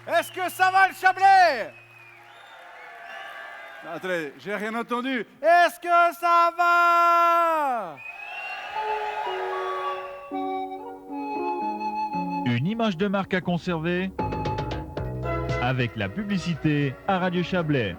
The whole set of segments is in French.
Est-ce que ça va le Chablais? Attendez, j'ai rien entendu. Est-ce que ça va? Une image de marque à conserver avec la publicité à Radio Chablais.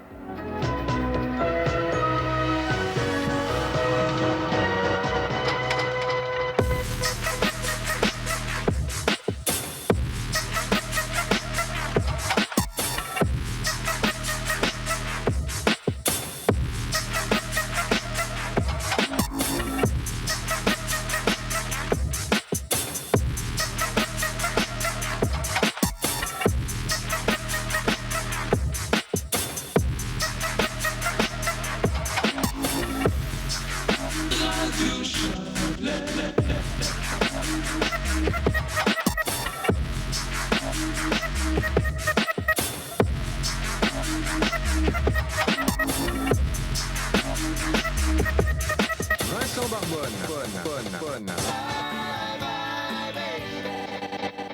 Vincent Barbonne.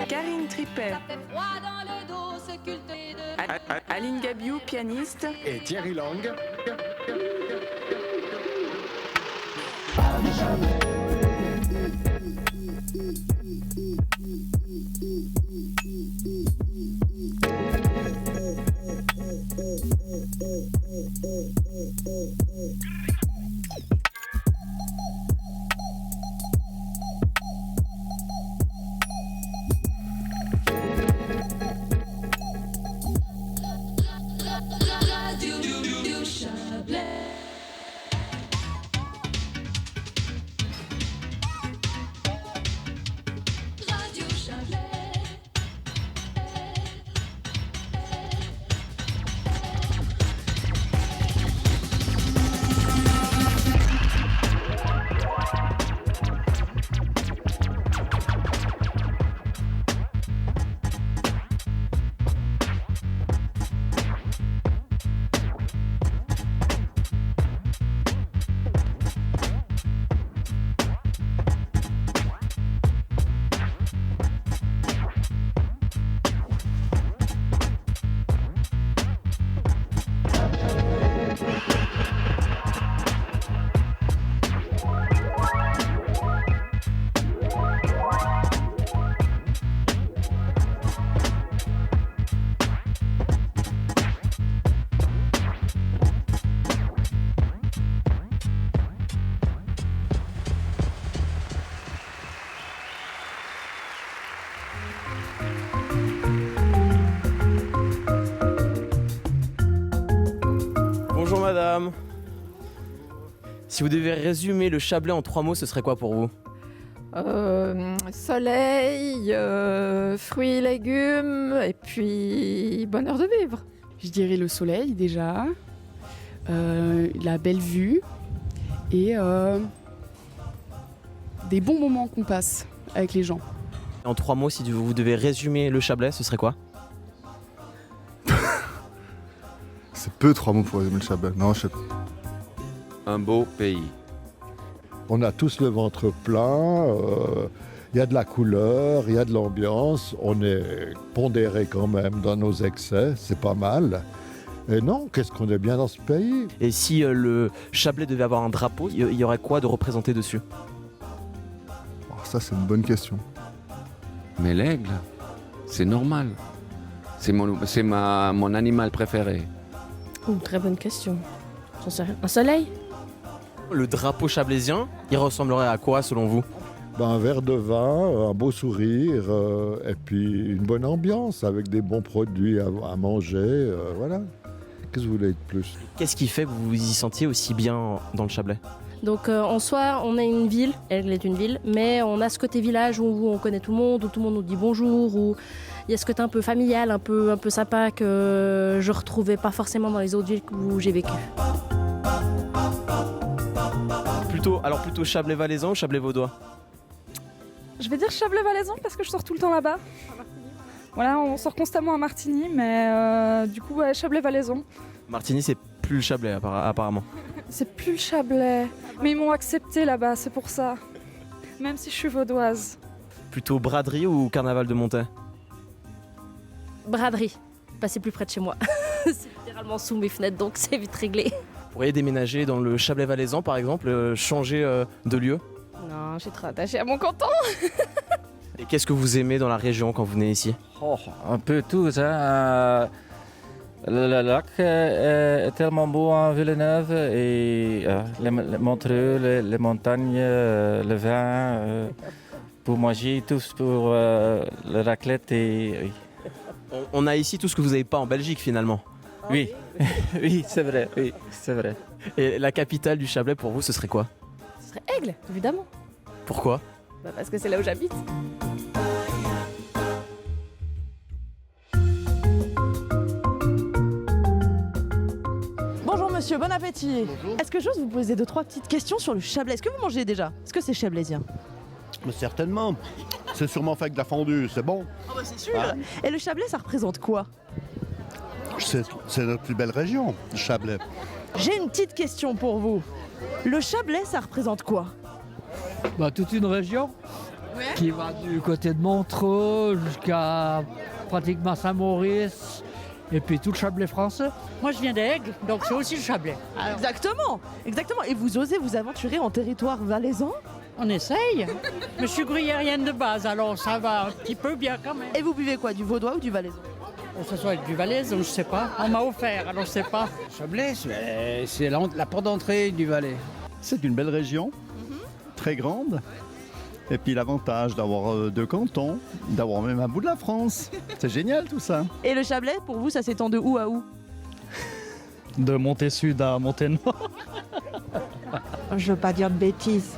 Karine Tripet. Aline Gabiou, pianiste. Et Thierry Lang. Bonjour madame. Si vous devez résumer le Chablais en 3 mots, ce serait quoi pour vous? Soleil, fruits et légumes, et puis bonheur de vivre. Je dirais le soleil déjà, la belle vue et des bons moments qu'on passe avec les gens. En 3 mots, si vous devez résumer le Chablais, ce serait quoi? C'est peu 3 mots pour résumer le Chablais. Non, je sais pas. Un beau pays. On a tous le ventre plein, il y a de la couleur, il y a de l'ambiance, on est pondéré quand même dans nos excès, c'est pas mal. Et non, qu'est-ce qu'on est bien dans ce pays. Et si le Chablais devait avoir un drapeau, il y aurait quoi de représenté dessus? Oh, ça, c'est une bonne question. Mais l'aigle, c'est normal. C'est mon animal préféré. Très bonne question. J'en sais rien. Un soleil? Le drapeau chablaisien, il ressemblerait à quoi selon vous? Un verre de vin, un beau sourire, et puis une bonne ambiance avec des bons produits à manger, voilà. Qu'est-ce que vous voulez de plus? Qu'est-ce qui fait que vous vous y sentiez aussi bien dans le Chablais? Donc en soi, on est une ville, elle est une ville, mais on a ce côté village où on connaît tout le monde, où tout le monde nous dit bonjour, où il y a ce côté un peu familial, un peu sympa que je retrouvais pas forcément dans les autres villes où j'ai vécu. Plutôt Chablais valaisan ou Chablais vaudois? Je vais dire Chablais valaisan parce que je sors tout le temps là-bas. Voilà, on sort constamment à Martigny, mais du coup, Chablais valaisan. Martigny, c'est plus le Chablais apparemment. C'est plus le Chablais, mais ils m'ont accepté là-bas, c'est pour ça. Même si je suis vaudoise. Plutôt braderie ou carnaval de Montaix? Braderie. Passez plus près de chez moi. C'est littéralement sous mes fenêtres, donc c'est vite réglé. Vous pourriez déménager dans le Chablais valaisan par exemple, changer de lieu. Non, je suis trop attachée à mon canton. Et qu'est-ce que vous aimez dans la région quand vous venez ici? Un peu tout, hein. Le lac est tellement beau en Villeneuve et les Montreux, les montagnes, le vin, pour manger, tout pour le raclette et oui. On a ici tout ce que vous n'avez pas en Belgique finalement. Oui, oui, c'est vrai, oui, c'est vrai. Et la capitale du Chablais pour vous, ce serait quoi? Ce serait Aigle, évidemment. Pourquoi? Parce que c'est là où j'habite. Bonjour monsieur, bon appétit. Bonjour. Est-ce que j'ose vous poser 2-3 petites questions sur le Chablais? Est-ce que vous mangez déjà? Est-ce que c'est chablaisien? Mais certainement. C'est sûrement fait avec de la fondue, c'est bon. Oh bah c'est sûr. Et le Chablais, ça représente quoi? C'est notre plus belle région, le Chablais. J'ai une petite question pour vous. Le Chablais, ça représente quoi? Toute une région qui va du côté de Montreux jusqu'à pratiquement Saint-Maurice et puis tout le Chablais français. Moi je viens d'Aigle, donc c'est aussi le Chablais. Alors... Exactement, exactement. Et vous osez vous aventurer en territoire valaisan? On essaye. Mais je suis gruyérienne de base, alors ça va un petit peu bien quand même. Et vous buvez quoi, du vaudois ou du valaisan? Que ce soit du valaisan, je sais pas. On m'a offert, alors je sais pas. Chablais, c'est la porte d'entrée du Valais. C'est une belle région, très grande. Et puis l'avantage d'avoir 2 cantons, d'avoir même un bout de la France. C'est génial tout ça. Et le Chablais, pour vous, ça s'étend de où à où? De Montée Sud à Montée Nord. Je veux pas dire de bêtises.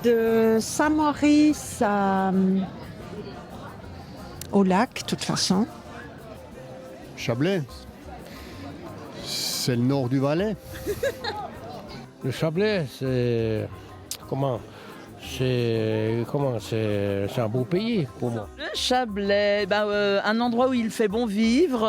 De Saint-Maurice au lac, de toute façon. Chablais, c'est le nord du Valais. Le Chablais, c'est... C'est un beau pays pour moi. Le Chablais, un endroit où il fait bon vivre,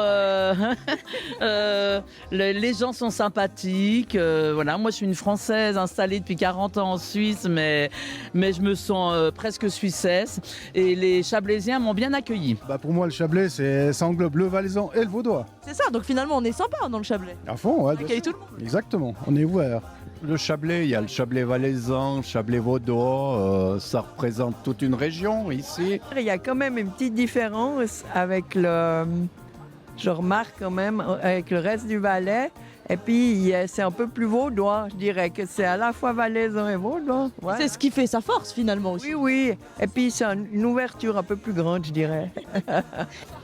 les gens sont sympathiques. Voilà, moi je suis une Française installée depuis 40 ans en Suisse, mais je me sens presque suissesse. Et les Chablaisiens m'ont bien accueilli. Pour moi, le Chablais, ça englobe le valaisan et le vaudois. C'est ça, donc finalement on est sympa dans le Chablais. À fond, ouais. On accueille tout le monde. Exactement, on est ouvert. Le Chablais, il y a le Chablais valaisan, le Chablais vaudois, ça représente toute une région ici. Il y a quand même une petite différence avec je remarque quand même, avec le reste du Valais. Et puis, c'est un peu plus vaudois, je dirais que c'est à la fois valaisan et vaudois. Ouais. C'est ce qui fait sa force finalement aussi. Oui, oui. Et puis, c'est une ouverture un peu plus grande, je dirais.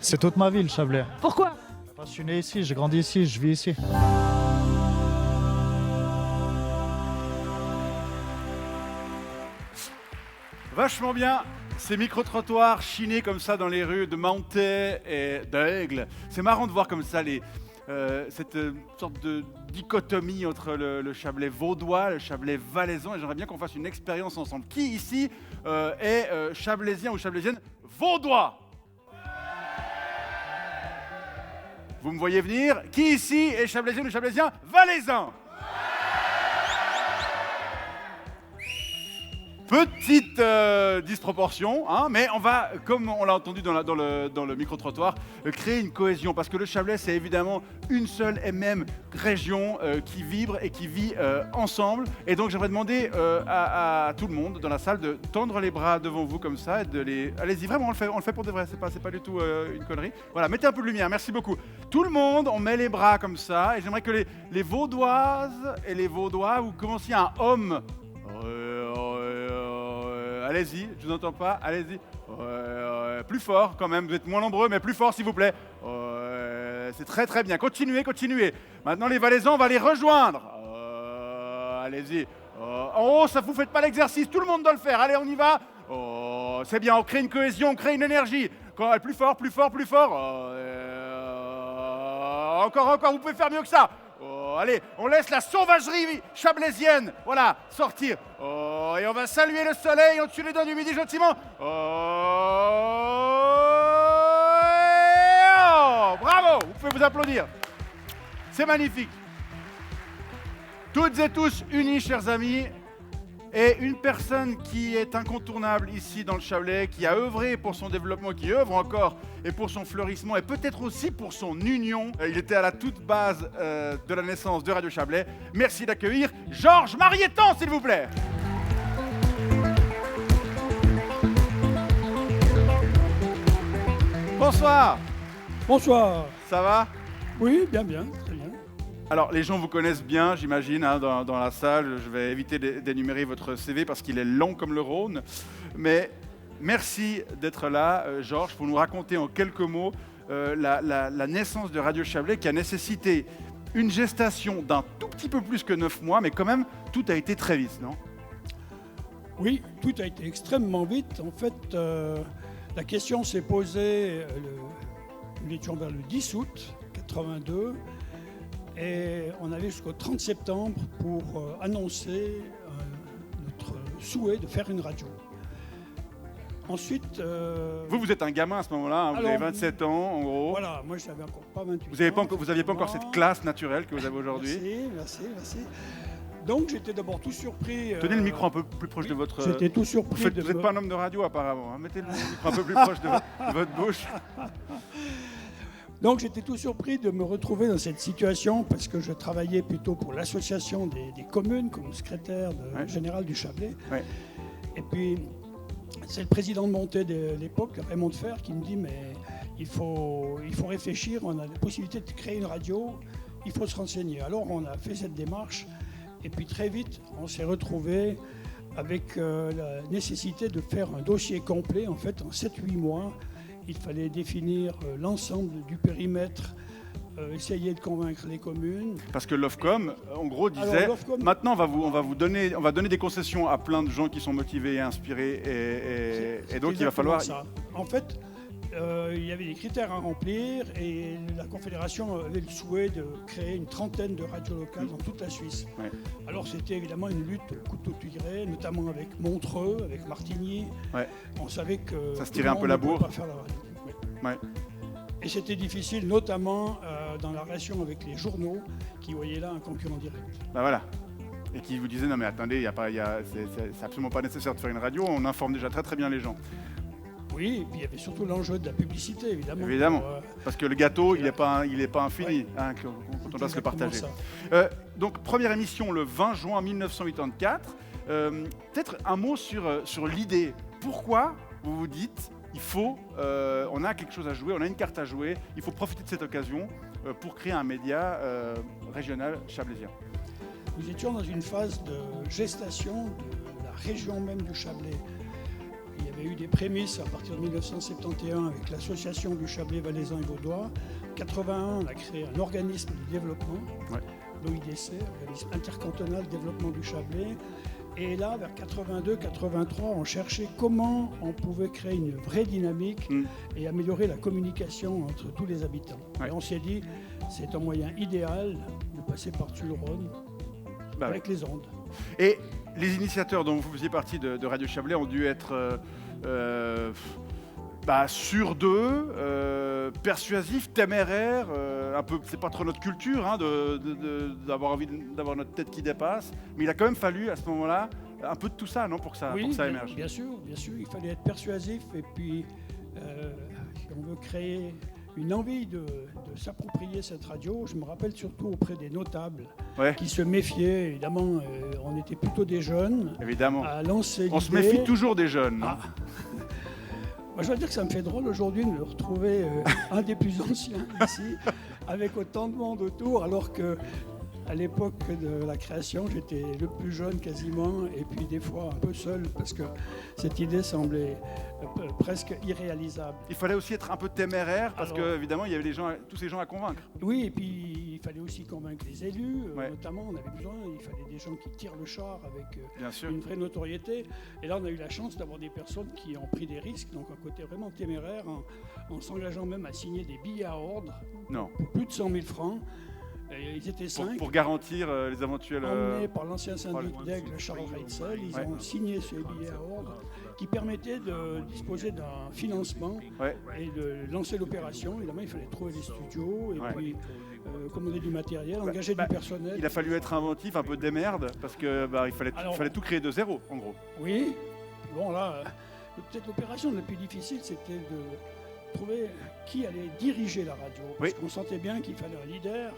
C'est toute ma vie, le Chablais. Pourquoi? Je suis né ici, j'ai grandi ici, je vis ici. Vachement bien, ces micro-trottoirs chinés comme ça dans les rues de Mantet et d'Aigle. C'est marrant de voir comme ça cette sorte de dichotomie entre le Chablais vaudois, le Chablais valaisan. Et j'aimerais bien qu'on fasse une expérience ensemble. Qui ici est chablaisien ou chablaisienne vaudois? Vous me voyez venir? Qui ici est chablaisien ou chablaisien valaisan? Petite disproportion, hein, mais on va, comme on l'a entendu dans le micro-trottoir, créer une cohésion, parce que le Chablais, c'est évidemment une seule et même région qui vibre et qui vit ensemble. Et donc, j'aimerais demander à tout le monde dans la salle de tendre les bras devant vous comme ça, et de les... Allez-y, vraiment, on le fait pour de vrai, c'est pas du tout une connerie. Voilà, mettez un peu de lumière, merci beaucoup. Tout le monde, on met les bras comme ça, et j'aimerais que les Vaudoises et les Vaudois, vous commenciez un homme. Allez-y, je vous entends pas, allez-y. Plus fort quand même, vous êtes moins nombreux, mais plus fort s'il vous plaît. C'est très très bien, continuez, continuez. Maintenant les Valaisans, on va les rejoindre. Allez-y. Oh, ça vous fait pas l'exercice, tout le monde doit le faire, allez on y va. C'est bien, on crée une cohésion, on crée une énergie. Plus fort, plus fort, plus fort. Encore, vous pouvez faire mieux que ça. Allez, on laisse la sauvagerie chablaisienne, voilà, sortir. Et on va saluer le soleil au-dessus des dents du midi gentiment. Bravo, vous pouvez vous applaudir. C'est magnifique. Toutes et tous unis, chers amis. Et une personne qui est incontournable ici dans le Chablais, qui a œuvré pour son développement, qui œuvre encore et pour son fleurissement et peut-être aussi pour son union. Il était à la toute base de la naissance de Radio Chablais. Merci d'accueillir Georges Marietan, s'il vous plaît. Bonsoir. Bonsoir. Ça va? Oui, bien, très bien. Alors, les gens vous connaissent bien, j'imagine, hein, dans la salle. Je vais éviter d'énumérer votre CV parce qu'il est long comme le Rhône. Mais merci d'être là, Georges, pour nous raconter en quelques mots la naissance de Radio Chablais qui a nécessité une gestation d'un tout petit peu plus que 9 mois, mais quand même, tout a été très vite, non? Oui, tout a été extrêmement vite. En fait, la question s'est posée, nous étions vers le 10 août 82, et on avait jusqu'au 30 septembre pour annoncer notre souhait de faire une radio. Ensuite... Vous êtes un gamin à ce moment-là, hein, vous avez 27 ans en gros. Voilà, moi je n'avais encore pas 28 Vous n'aviez pas encore cette classe naturelle que vous avez aujourd'hui. Merci. Donc j'étais d'abord tout surpris... Tenez le micro un peu plus proche de votre... J'étais tout surpris Vous n'êtes pas un homme de radio apparemment, hein. Mettez le micro un peu plus proche de votre bouche. Donc j'étais tout surpris de me retrouver dans cette situation parce que je travaillais plutôt pour l'association des communes comme secrétaire général du Chablais. Ouais. Et puis c'est le président de montée de l'époque, Raymond Fer, qui me dit mais il faut réfléchir, on a la possibilité de créer une radio, il faut se renseigner. Alors on a fait cette démarche et puis très vite on s'est retrouvé avec la nécessité de faire un dossier complet en fait en 7-8 mois. Il fallait définir l'ensemble du périmètre, essayer de convaincre les communes. Parce que l'Ofcom, en gros, disait maintenant on va donner des concessions à plein de gens qui sont motivés et inspirés, et donc il va falloir. Ça. En fait, il y avait des critères à remplir et la Confédération avait le souhait de créer une trentaine de radios locales dans toute la Suisse. Ouais. Alors c'était évidemment une lutte couteau tiré, notamment avec Montreux, avec Martigny. Ouais. On savait que ça se tirait un peu la bourre. Pas faire la radio. Ouais. Et c'était difficile, notamment dans la relation avec les journaux qui voyaient là un concurrent direct. Ben voilà. Et qui vous disaient non mais attendez, c'est absolument pas nécessaire de faire une radio, on informe déjà très bien les gens. Oui, et puis il y avait surtout l'enjeu de la publicité, évidemment. Évidemment, parce que le gâteau, il n'est pas infini, hein, quand on doit se le partager. Donc, première émission le 20 juin 1984. Peut-être un mot sur l'idée. Pourquoi vous vous dites, on a quelque chose à jouer, on a une carte à jouer, il faut profiter de cette occasion pour créer un média régional chablaisien? Nous étions dans une phase de gestation de la région même du Chablais. Il y avait eu des prémices à partir de 1971 avec l'association du Chablais valaisan et vaudois. En 1981, on a créé un organisme de développement, l'OIDC, organisme intercantonal de développement du Chablais. Et là, vers 82-83, on cherchait comment on pouvait créer une vraie dynamique et améliorer la communication entre tous les habitants. Et on s'est dit, c'est un moyen idéal de passer par-dessus le Rhône avec les ondes. Et les initiateurs dont vous faisiez partie de Radio Chablais ont dû être sûrs d'eux, persuasifs, téméraires, un peu, c'est pas trop notre culture hein, d'avoir envie d'avoir notre tête qui dépasse, mais il a quand même fallu à ce moment-là un peu de tout ça, non, pour que ça émerge. Bien sûr, il fallait être persuasif et puis si on veut créer une envie de s'approprier cette radio, je me rappelle surtout auprès des notables qui se méfiaient, évidemment, on était plutôt des jeunes. Évidemment. À lancer l'idée. On se méfie toujours des jeunes, non? Moi, je dois dire que ça me fait drôle aujourd'hui de me retrouver un des plus anciens ici, avec autant de monde autour, alors que à l'époque de la création, j'étais le plus jeune quasiment, et puis des fois un peu seul, parce que cette idée semblait presque irréalisable. Il fallait aussi être un peu téméraire, parce qu'évidemment, il y avait tous ces gens à convaincre. Oui, et puis il fallait aussi convaincre les élus, notamment, on avait besoin, il fallait des gens qui tirent le char avec une vraie notoriété. Et là, on a eu la chance d'avoir des personnes qui ont pris des risques, donc un côté vraiment téméraire, en s'engageant même à signer des billets à ordre pour plus de 100 000 francs. Et ils étaient 5. Pour garantir les éventuels... Emmenés par l'ancien syndic d'Aigle, Charles Reitzel, ils ont signé ces billets à ordre. qui permettait de disposer d'un financement et de lancer l'opération. Évidemment, il fallait trouver des studios et puis commander du matériel, engager du personnel. Il a fallu être inventif, un peu démerde, parce que il fallait tout créer de zéro, en gros. Oui. Bon, là, peut-être l'opération la plus difficile, c'était de trouver qui allait diriger la radio. Parce qu'on sentait bien qu'il fallait un leader.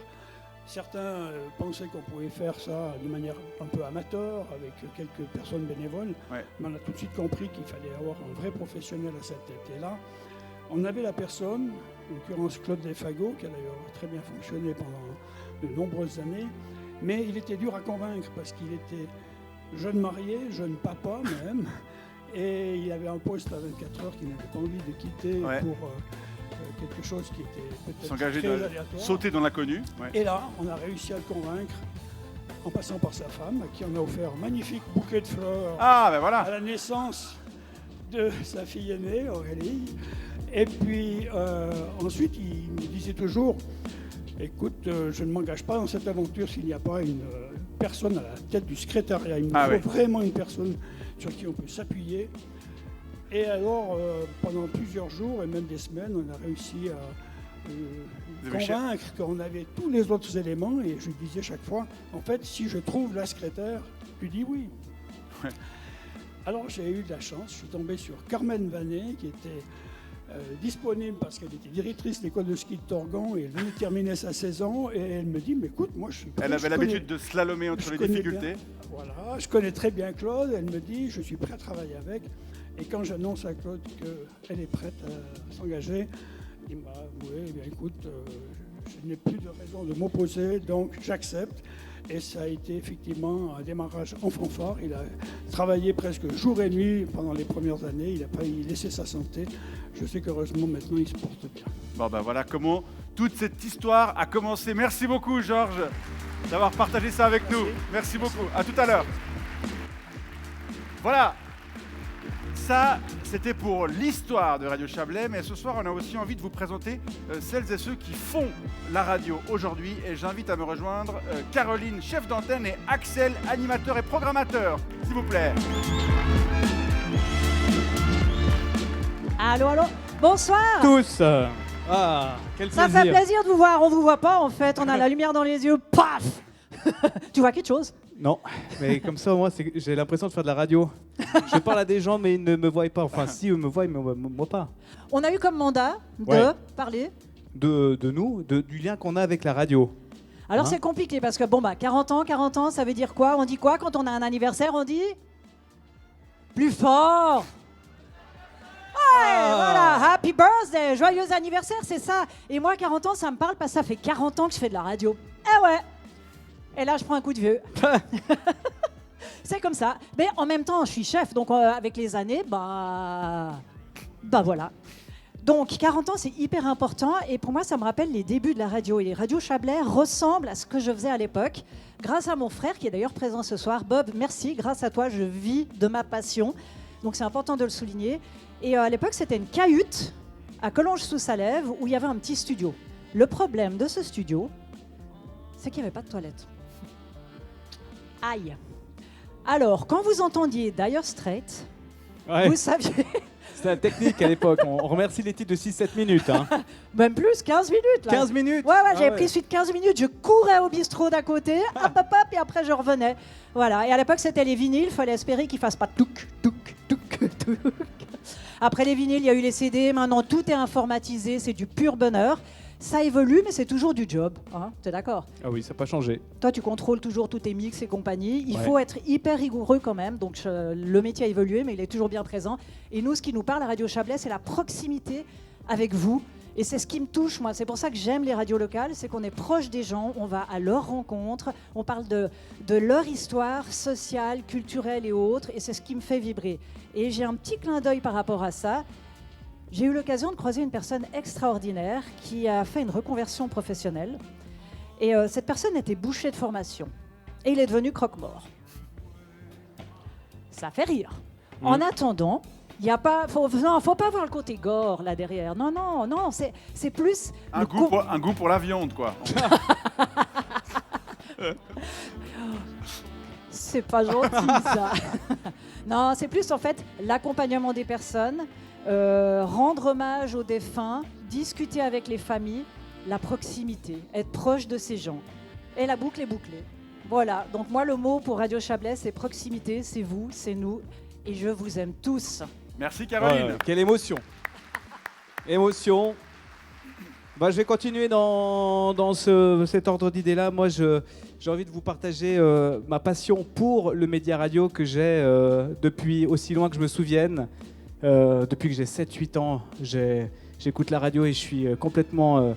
Certains pensaient qu'on pouvait faire ça de manière un peu amateur, avec quelques personnes bénévoles. Mais on a tout de suite compris qu'il fallait avoir un vrai professionnel à cette tête. Et là, on avait la personne, en l'occurrence Claude Desfagot, qui a d'ailleurs très bien fonctionné pendant de nombreuses années. Mais il était dur à convaincre parce qu'il était jeune marié, jeune papa même. Et il avait un poste à 24 heures qu'il n'avait pas envie de quitter pour quelque chose qui était peut-être s'engager très de aléatoire. sauter dans l'inconnu. Et là, on a réussi à le convaincre en passant par sa femme, à qui on a offert un magnifique bouquet de fleurs à la naissance de sa fille aînée, Aurélie. Et puis ensuite, il me disait toujours, écoute, je ne m'engage pas dans cette aventure s'il n'y a pas une personne à la tête du secrétariat. Il me faut vraiment une personne sur qui on peut s'appuyer. Et alors, pendant plusieurs jours et même des semaines, on a réussi à convaincre qu'on avait tous les autres éléments. Et je disais chaque fois, en fait, si je trouve la secrétaire, tu dis oui. Alors, j'ai eu de la chance. Je suis tombé sur Carmen Vanet, qui était disponible parce qu'elle était directrice de l'école de ski de Torgan et elle venait de terminer sa saison. Et elle me dit, mais écoute, moi je suis prêt. Elle avait l'habitude de slalomer entre les difficultés. Voilà, je connais très bien Claude. Elle me dit, je suis prêt à travailler avec. Et quand j'annonce à Claude qu'elle est prête à s'engager, il m'a avoué, eh bien, écoute, je n'ai plus de raison de m'opposer, donc j'accepte. Et ça a été effectivement un démarrage en fanfare. Il a travaillé presque jour et nuit pendant les premières années. Il n'a pas laissé sa santé. Je sais qu'heureusement, maintenant, il se porte bien. Bon, ben voilà comment toute cette histoire a commencé. Merci beaucoup, Georges, d'avoir partagé ça avec nous. Merci beaucoup. À tout à l'heure. Voilà. Ça, c'était pour l'histoire de Radio Chablais, mais ce soir, on a aussi envie de vous présenter celles et ceux qui font la radio aujourd'hui. Et j'invite à me rejoindre Caroline, chef d'antenne, et Axel, animateur et programmateur, s'il vous plaît. Allô, allô, bonsoir tous. Ah, quel plaisir. Ça fait plaisir de vous voir, on vous voit pas en fait, on a la lumière dans les yeux, paf. Tu vois quelque chose? Non, mais comme ça, moi, j'ai l'impression de faire de la radio. Je parle à des gens, mais ils ne me voient pas. Enfin, si, eux me voient, ils ne me voient pas. On a eu comme mandat de parler de nous, du lien qu'on a avec la radio. Alors c'est compliqué parce que, 40 ans, ça veut dire quoi? On dit quoi quand on a un anniversaire? On dit plus fort. Ouais, voilà, happy birthday, joyeux anniversaire, c'est ça. Et moi, 40 ans, ça me parle parce que ça fait 40 ans que je fais de la radio. Eh ouais. Et là, je prends un coup de vieux. C'est comme ça. Mais en même temps, je suis chef, donc avec les années, bah voilà. Donc, 40 ans, c'est hyper important. Et pour moi, ça me rappelle les débuts de la radio. Et les radios Chablais ressemblent à ce que je faisais à l'époque. Grâce à mon frère, qui est d'ailleurs présent ce soir. Bob, merci. Grâce à toi, je vis de ma passion. Donc, c'est important de le souligner. Et à l'époque, c'était une cahute à Collonges-sous-Salève où il y avait un petit studio. Le problème de ce studio, c'est qu'il n'y avait pas de toilette. Aïe. Alors, quand vous entendiez Dire Straits, vous saviez... C'était la technique à l'époque. On remercie les titres de 6-7 minutes. Hein. Même plus, 15 minutes. Là. 15 minutes. Ouais, j'avais pris suite 15 minutes. Je courais au bistrot d'à côté, hop, et après je revenais. Voilà. Et à l'époque, c'était les vinyles. Il fallait espérer qu'ils ne fassent pas touc. Après les vinyles, il y a eu les CD. Maintenant, tout est informatisé. C'est du pur bonheur. Ça évolue, mais c'est toujours du job. Hein, t'es d'accord? Ah oui, ça n'a pas changé. Toi, tu contrôles toujours tous tes mix et compagnie. Il faut être hyper rigoureux quand même. Donc, le métier a évolué, mais il est toujours bien présent. Et nous, ce qui nous parle à Radio Chablais, c'est la proximité avec vous. Et c'est ce qui me touche, moi. C'est pour ça que j'aime les radios locales. C'est qu'on est proche des gens, on va à leur rencontre, on parle de leur histoire sociale, culturelle et autres. Et c'est ce qui me fait vibrer. Et j'ai un petit clin d'œil par rapport à ça. J'ai eu l'occasion de croiser une personne extraordinaire qui a fait une reconversion professionnelle. Et cette personne était boucher de formation. Et il est devenu croque-mort. Ça fait rire. En attendant, il n'y a pas... faut pas voir le côté gore là derrière. Non, c'est plus... Un goût pour la viande, quoi. C'est pas gentil ça. Non, c'est plus en fait l'accompagnement des personnes, rendre hommage aux défunts, discuter avec les familles, la proximité, être proche de ces gens. Et la boucle est bouclée. Voilà, donc moi le mot pour Radio Chablais c'est proximité, c'est vous, c'est nous, et je vous aime tous. Merci Caroline. Quelle émotion. Émotion. Bah, je vais continuer dans cet ordre d'idées-là. Moi, j'ai envie de vous partager ma passion pour le média radio que j'ai depuis aussi loin que je me souvienne. Depuis que j'ai 7-8 ans, j'écoute la radio et je suis complètement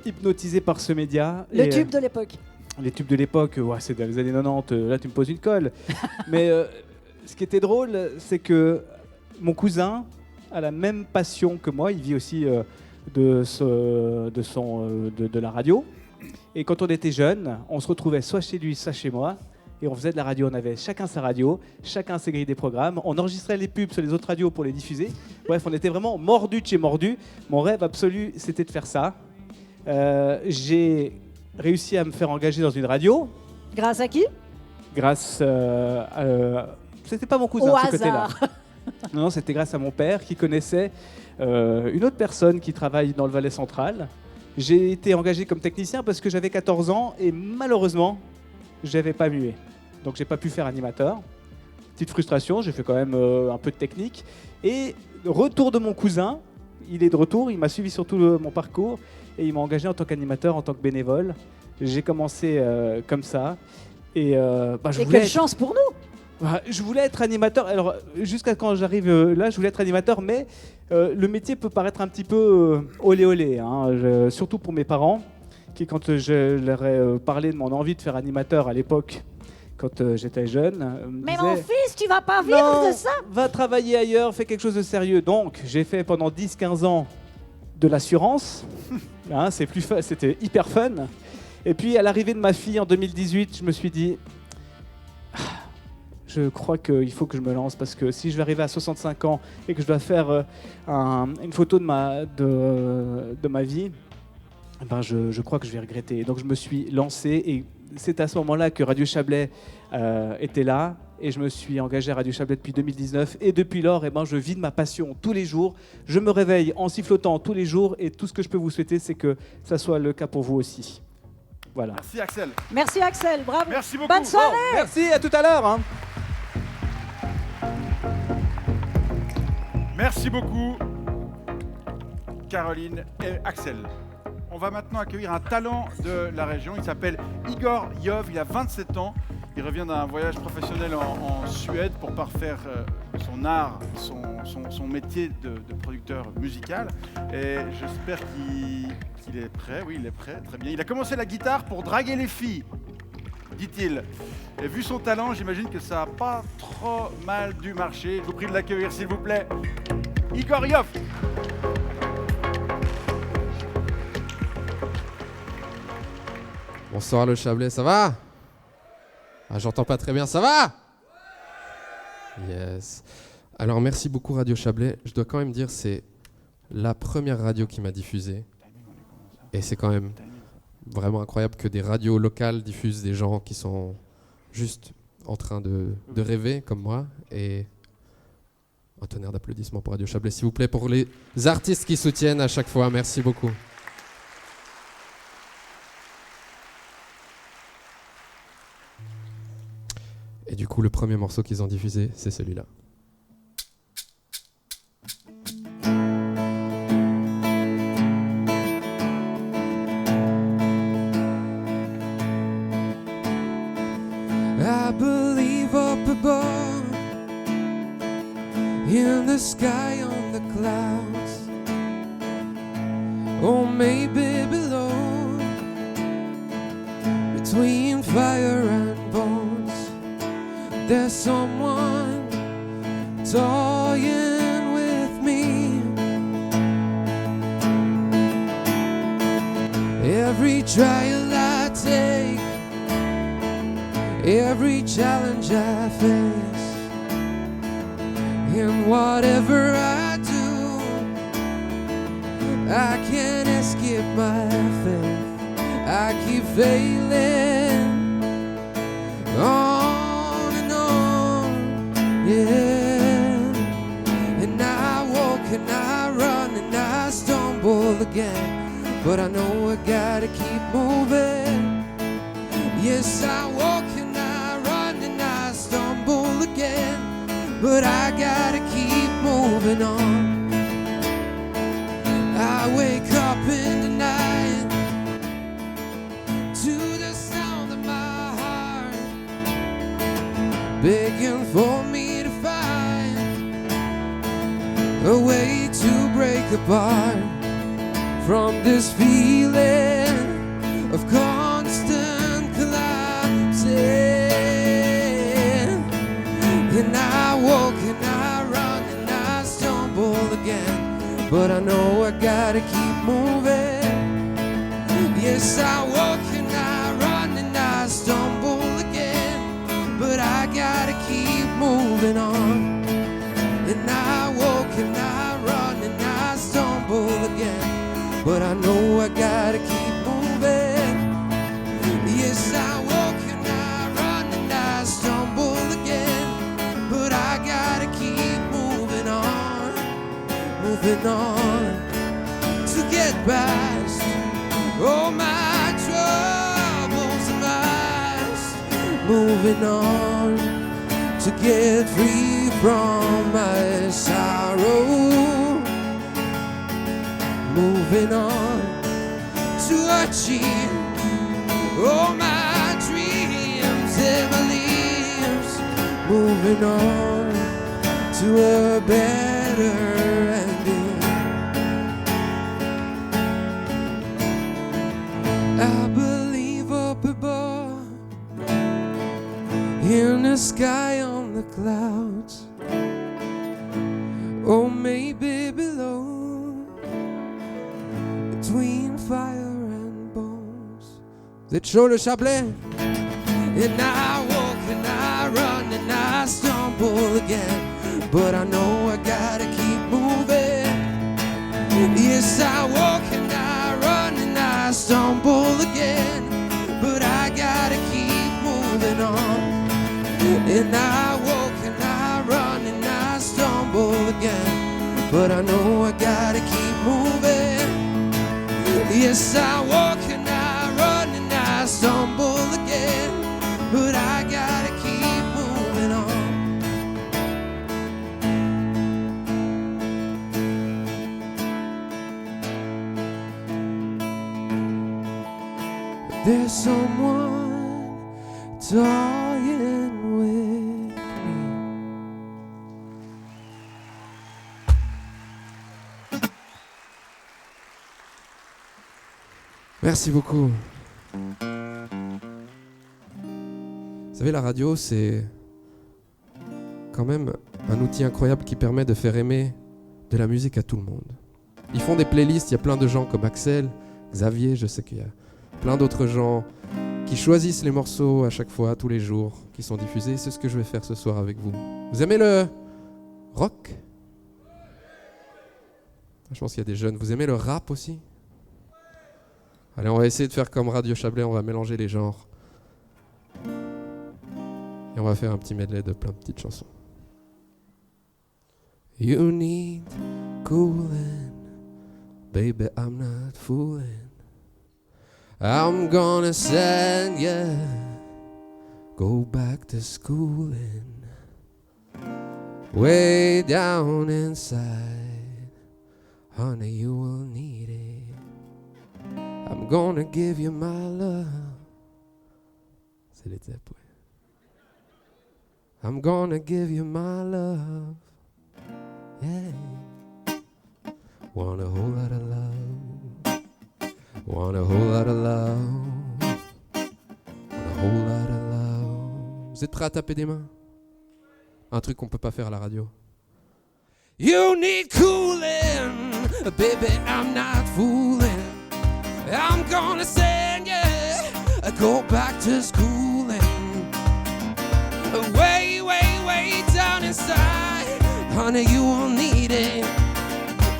hypnotisé par ce média. Le tube de l'époque. Les tubes de l'époque, ouais, c'est dans les années 90, là tu me poses une colle. Mais ce qui était drôle, c'est que mon cousin a la même passion que moi, il vit aussi de la radio. Et quand on était jeunes, on se retrouvait soit chez lui, soit chez moi, et on faisait de la radio. On avait chacun sa radio, chacun ses grilles des programmes, on enregistrait les pubs sur les autres radios pour les diffuser. Bref, on était vraiment mordus de chez mordus. Mon rêve absolu, c'était de faire ça. J'ai réussi à me faire engager dans une radio. Grâce à qui? Grâce c'était pas mon cousin au de ce côté-là. Non, c'était grâce à mon père qui connaissait une autre personne qui travaille dans le Valais central. J'ai été engagé comme technicien parce que j'avais 14 ans et malheureusement, je n'avais pas mué. Donc j'ai pas pu faire animateur. Petite frustration, j'ai fait quand même un peu de technique. Et retour de mon cousin, il est de retour, il m'a suivi sur tout mon parcours et il m'a engagé en tant qu'animateur, en tant que bénévole. J'ai commencé comme ça. Et quelle chance pour nous! Je voulais être animateur. Alors, jusqu'à quand j'arrive là, je voulais être animateur, mais le métier peut paraître un petit peu olé olé, hein, surtout pour mes parents, qui, quand je leur ai parlé de mon envie de faire animateur à l'époque, quand j'étais jeune, mais mon fils, tu vas pas vivre de ça! Va travailler ailleurs, fais quelque chose de sérieux. Donc, j'ai fait pendant 10-15 ans de l'assurance. Hein, c'était hyper fun. Et puis, à l'arrivée de ma fille en 2018, je me suis dit... Je crois qu'il faut que je me lance parce que si je vais arriver à 65 ans et que je dois faire une photo de ma vie, ben je crois que je vais regretter. Donc je me suis lancé et c'est à ce moment-là que Radio Chablais était là et je me suis engagé à Radio Chablais depuis 2019 et depuis lors, je vis de ma passion tous les jours. Je me réveille en sifflotant tous les jours et tout ce que je peux vous souhaiter, c'est que ça soit le cas pour vous aussi. Voilà. Merci Axel. Merci Axel, bravo. Merci beaucoup. Bonne soirée. Merci, à tout à l'heure. Hein. Merci beaucoup, Caroline et Axel. On va maintenant accueillir un talent de la région. Il s'appelle Igor Yov, il a 27 ans. Il revient d'un voyage professionnel en Suède pour parfaire son art, son métier de producteur musical. Et j'espère qu'il est prêt. Oui, il est prêt, très bien. Il a commencé la guitare pour draguer les filles, dit-il. Et vu son talent, j'imagine que ça n'a pas trop mal dû marcher. Je vous prie de l'accueillir, s'il vous plaît. Igor Yov. Bonsoir le Chablais, ça va? J'entends pas très bien, ça va? Yes. Alors merci beaucoup Radio Chablais. Je dois quand même dire c'est la première radio qui m'a diffusé. Et c'est quand même vraiment incroyable que des radios locales diffusent des gens qui sont juste en train de rêver comme moi. Et un tonnerre d'applaudissements pour Radio Chablais, s'il vous plaît, pour les artistes qui soutiennent à chaque fois. Merci beaucoup. Et du coup, le premier morceau qu'ils ont diffusé, c'est celui-là. I believe up above, in the sky, on the clouds, or maybe below, between fire and bones, there's someone toying with me. Every trial I take, every challenge I face, and whatever I do, I can't escape my faith. I keep failing on stumble again, but I know I gotta keep moving. Yes, I walk and I run and I stumble again, but I gotta keep moving on. I wake up in the night to the sound of my heart begging for me to find a way to break apart from this feeling of constant collapsing. And I walk and I run and I stumble again, but I know I gotta keep moving. Yes, I walk and I run and I stumble again, but I gotta keep moving on. And I walk and I run and I stumble again, but I know I gotta keep moving. Yes, I walk and I run and I stumble again, but I gotta keep moving on to get past all my troubles and past. Moving on to get free from my sorrow. Moving on to achieve all my dreams and beliefs. Moving on to a better ending. I believe up above, in the sky on the clouds, or maybe below, between fire and bones. Vous êtes chaud le Chablais? And I walk and I run and I stumble again, but I know I gotta keep moving. Yes, I walk and I run and I stumble again, but I gotta keep moving on. And I walk and I run and I stumble again, but I know I gotta keep moving. Yes, I walk and I run and I stumble again, but I gotta keep moving on. There's someone toying with me. Merci beaucoup. Vous savez, la radio, c'est quand même un outil incroyable qui permet de faire aimer de la musique à tout le monde. Ils font des playlists, il y a plein de gens comme Axel, Xavier, je sais qu'il y a plein d'autres gens qui choisissent les morceaux à chaque fois, tous les jours, qui sont diffusés. C'est ce que je vais faire ce soir avec vous. Vous aimez le rock? Je pense qu'il y a des jeunes. Vous aimez le rap aussi? Allez, on va essayer de faire comme Radio Chablais, on va mélanger les genres. Et on va faire un petit medley de plein de petites chansons. You need cooling, baby, I'm not fooling. I'm gonna send you, go back to schooling, way down inside, honey, you will need it. I'm gonna give you my love. C'est les Zepp, ouais. I'm gonna give you my love, yeah. Want a whole lot of love, want a whole lot of love, want a whole lot of love. Vous êtes prêts à taper des mains? Un truc qu'on peut pas faire à la radio. You need cooling, baby, I'm not fooling. I'm gonna send you, go back to schooling, way, way, way down inside, honey, you won't need it.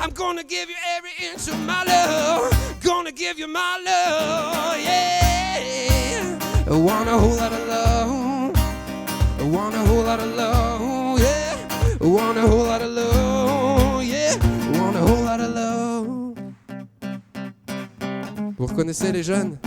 I'm gonna give you every inch of my love, gonna give you my love, yeah. I want a whole lot of love, I want a whole lot of love, yeah. I want a whole lot of love, yeah. I want a whole lot of love. Vous reconnaissez les jeunes?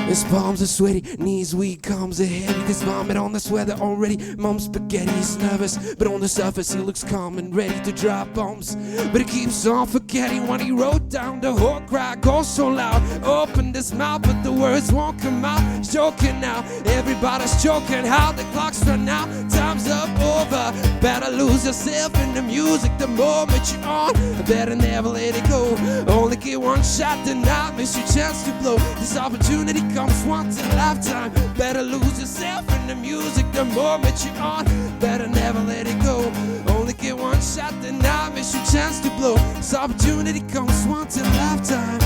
His palms are sweaty, knees weak, arms are heavy. There's vomit on the sweater already. Mom's spaghetti's nervous, but on the surface he looks calm and ready to drop bombs. But he keeps on forgetting what he wrote down. The whole crowd goes so loud. Opened his mouth, but the words won't come out. He's joking now, everybody's joking. How the clock's run out, time's up over. Better lose yourself in the music the moment you're on. Better never let it go. Only get one shot, then not miss your chance to blow. This opportunity comes once in a lifetime. Better lose yourself in the music the moment you're on. Better never let it go. Only get one shot, then not miss your chance to blow. This opportunity comes once in a lifetime.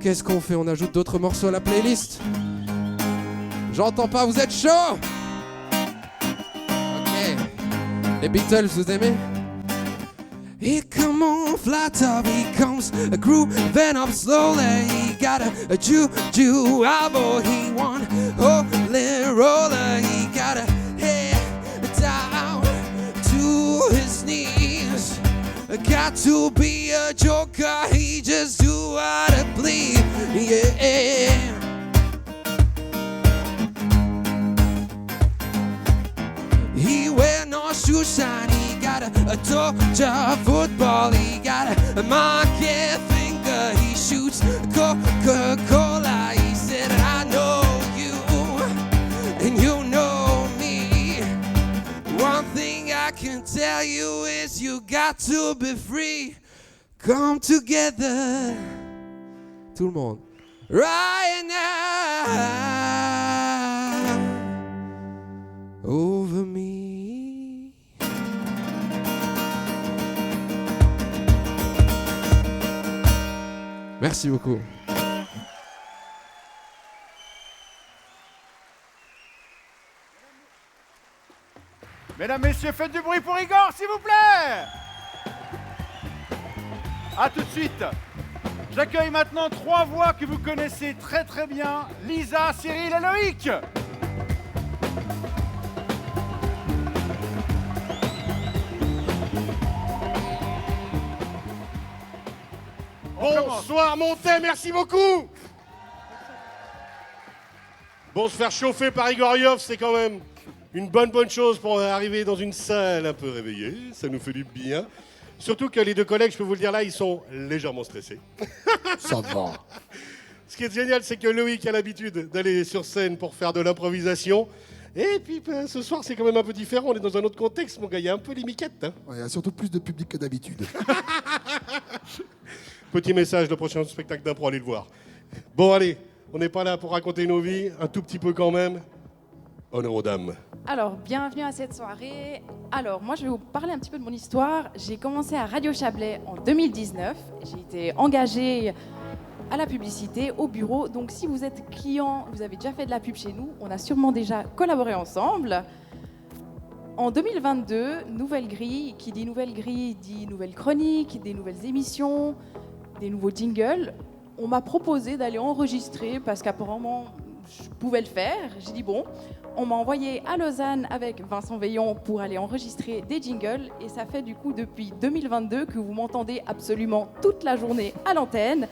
Qu'est-ce qu'on fait? On ajoute d'autres morceaux à la playlist? J'entends pas, vous êtes chaud? Ok. Les Beatles, vous aimez? He come on flat top, he comes grooving up slowly. He got a juju eyeball, he want holy roller. He got a head down to his knees. Got to be a joker, he just do what I please. Yeah. He wear no shoe shine. He got a Georgia football. He got a monkey finger. He shoots Coca-Cola. He said, I know you and you know me. One thing I can tell you is you got to be free. Come together. Tout le monde. Right now. Over me. Merci beaucoup. Mesdames, messieurs, faites du bruit pour Igor, s'il vous plaît. A tout de suite. J'accueille maintenant 3 voix que vous connaissez très très bien. Lisa, Cyril et Loïc. Bonsoir Montet, merci beaucoup. Bon, se faire chauffer par Igoriov, c'est quand même une bonne chose pour arriver dans une salle un peu réveillée. Ça nous fait du bien. Surtout que les 2 collègues, je peux vous le dire là, ils sont légèrement stressés. Ça va. Ce qui est génial, c'est que Loïc a l'habitude d'aller sur scène pour faire de l'improvisation. Et puis ce soir, c'est quand même un peu différent. On est dans un autre contexte, mon gars. Il y a un peu les miquettes. Hein. Ouais, il y a surtout plus de public que d'habitude. Petit message, le prochain spectacle d'impro, allez le voir. Bon, allez, on n'est pas là pour raconter nos vies, un tout petit peu quand même. Honneur aux dames. Alors, bienvenue à cette soirée. Alors, moi, je vais vous parler un petit peu de mon histoire. J'ai commencé à Radio Chablais en 2019. J'ai été engagée à la publicité, au bureau. Donc, si vous êtes client, vous avez déjà fait de la pub chez nous, on a sûrement déjà collaboré ensemble. En 2022, nouvelle grille. Qui dit nouvelle grille dit nouvelle chronique, des nouvelles émissions, des nouveaux jingles. On m'a proposé d'aller enregistrer parce qu'apparemment, je pouvais le faire. J'ai dit bon. On m'a envoyé à Lausanne avec Vincent Veillon pour aller enregistrer des jingles. Et ça fait du coup depuis 2022 que vous m'entendez absolument toute la journée à l'antenne.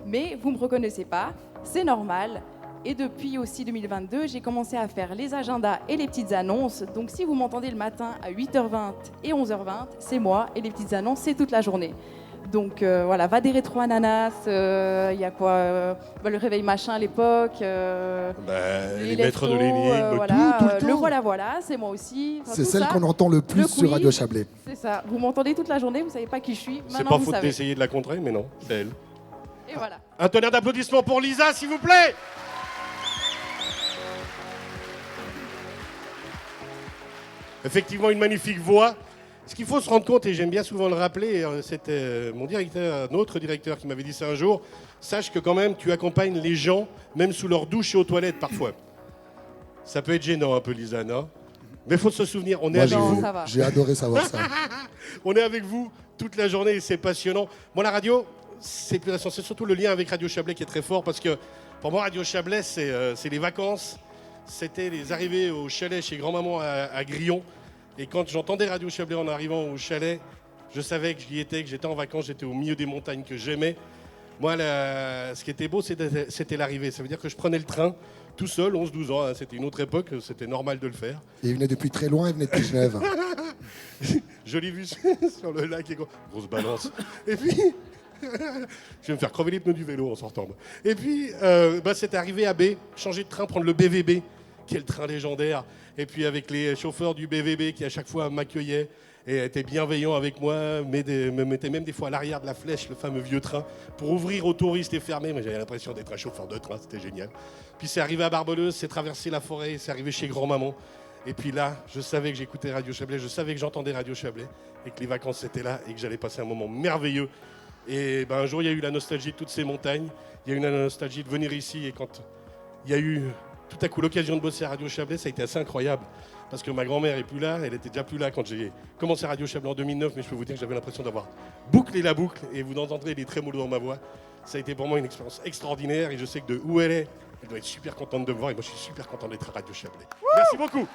Mais vous ne me reconnaissez pas, c'est normal. Et depuis aussi 2022, j'ai commencé à faire les agendas et les petites annonces. Donc si vous m'entendez le matin à 8h20 et 11h20, c'est moi. Et les petites annonces, c'est toute la journée. Donc voilà, va des rétro ananas, il y a quoi le réveil machin à l'époque. Les maîtres de l'énigme, voilà, tout le temps. le voilà, c'est moi aussi. Enfin, C'est tout celle ça. qu'on entend le plus Le sur quiz, Radio Chablais. C'est ça. Vous m'entendez toute la journée, vous savez pas qui je suis. C'est Maintenant, pas vous faute savez. d'essayer de la contrer, mais non, c'est elle. Et voilà. Un tonnerre d'applaudissements pour Lisa, s'il vous plaît. Effectivement, une magnifique voix. Ce qu'il faut se rendre compte, et j'aime bien souvent le rappeler, c'était mon directeur, un autre directeur qui m'avait dit ça un jour, sache que quand même tu accompagnes les gens, même sous leur douche et aux toilettes parfois. Ça peut être gênant un peu, Lisa, non? Mais il faut se souvenir, on est avec vous. J'ai adoré savoir ça. On est avec vous toute la journée et c'est passionnant. Moi, la radio, c'est surtout le lien avec Radio Chablais qui est très fort parce que pour moi, Radio Chablais, c'est les vacances. C'était les arrivées au chalet chez grand-maman à Grillon. Et quand j'entendais Radio Chablais en arrivant au chalet, Je savais que j'y étais, que j'étais en vacances, j'étais au milieu des montagnes que j'aimais. Moi, ce qui était beau, c'était l'arrivée. Ça veut dire que je prenais le train tout seul, 11-12 ans. Hein. C'était une autre époque, c'était normal de le faire. Et il venait depuis très loin, il venait depuis Genève. Jolie vue sur le lac, et grosse balance. Et puis, je vais me faire crever les pneus du vélo en sortant. Et puis, c'était arrivé à B, changer de train, prendre le BVB, qui est le train légendaire. Et puis avec les chauffeurs du BVB qui à chaque fois m'accueillaient et étaient bienveillants avec moi, me mettaient même des fois à l'arrière de la Flèche, le fameux vieux train, pour ouvrir aux touristes et fermer. Mais j'avais l'impression d'être un chauffeur de train, c'était génial. Puis c'est arrivé à Barbeleuse, c'est traversé la forêt, c'est arrivé chez grand-maman. Et puis là, je savais que j'écoutais Radio Chablais, je savais que j'entendais Radio Chablais et que les vacances étaient là et que j'allais passer un moment merveilleux. Et un jour, il y a eu la nostalgie de toutes ces montagnes, il y a eu la nostalgie de venir ici. Et quand il y a eu tout à coup l'occasion de bosser à Radio Chablais, ça a été assez incroyable. Parce que ma grand-mère est plus là, elle était déjà plus là quand j'ai commencé Radio Chablais en 2009, mais je peux vous dire que j'avais l'impression d'avoir bouclé la boucle et vous entendrez les trémolos dans ma voix. Ça a été pour moi une expérience extraordinaire et je sais que de où elle est, elle doit être super contente de me voir et moi je suis super content d'être à Radio Chablais. Merci beaucoup.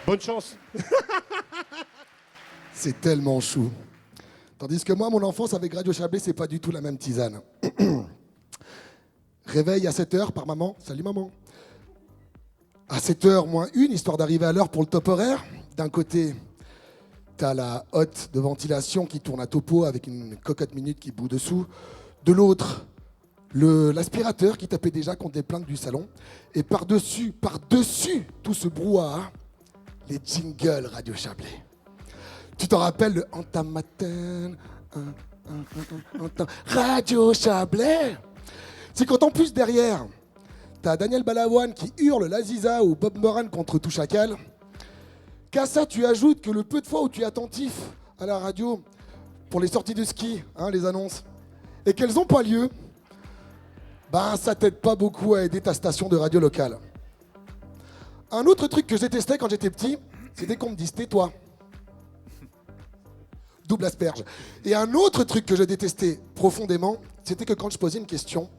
Bonne chance. C'est tellement chou. Tandis que moi, mon enfance avec Radio Chablais, c'est pas du tout la même tisane. Réveil à 7h par maman. Salut maman. À 7h moins 1, histoire d'arriver à l'heure pour le top horaire. D'un côté, t'as la hotte de ventilation qui tourne à topo avec une cocotte minute qui bout dessous. De l'autre, l'aspirateur qui tapait déjà contre les plaintes du salon. Et par-dessus tout ce brouhaha, les jingles Radio Chablais. Tu t'en rappelles le Antamaten, Radio Chablais. C'est quand en plus derrière, t'as Daniel Balavoine qui hurle l'Aziza ou Bob Moran contre tout chacal. Qu'à ça, tu ajoutes que le peu de fois où tu es attentif à la radio pour les sorties de ski, les annonces, et qu'elles n'ont pas lieu, ça t'aide pas beaucoup à aider ta station de radio locale. Un autre truc que je détestais quand j'étais petit, c'était qu'on me dise tais-toi. Double asperge. Et un autre truc que je détestais profondément, c'était que quand je posais une question,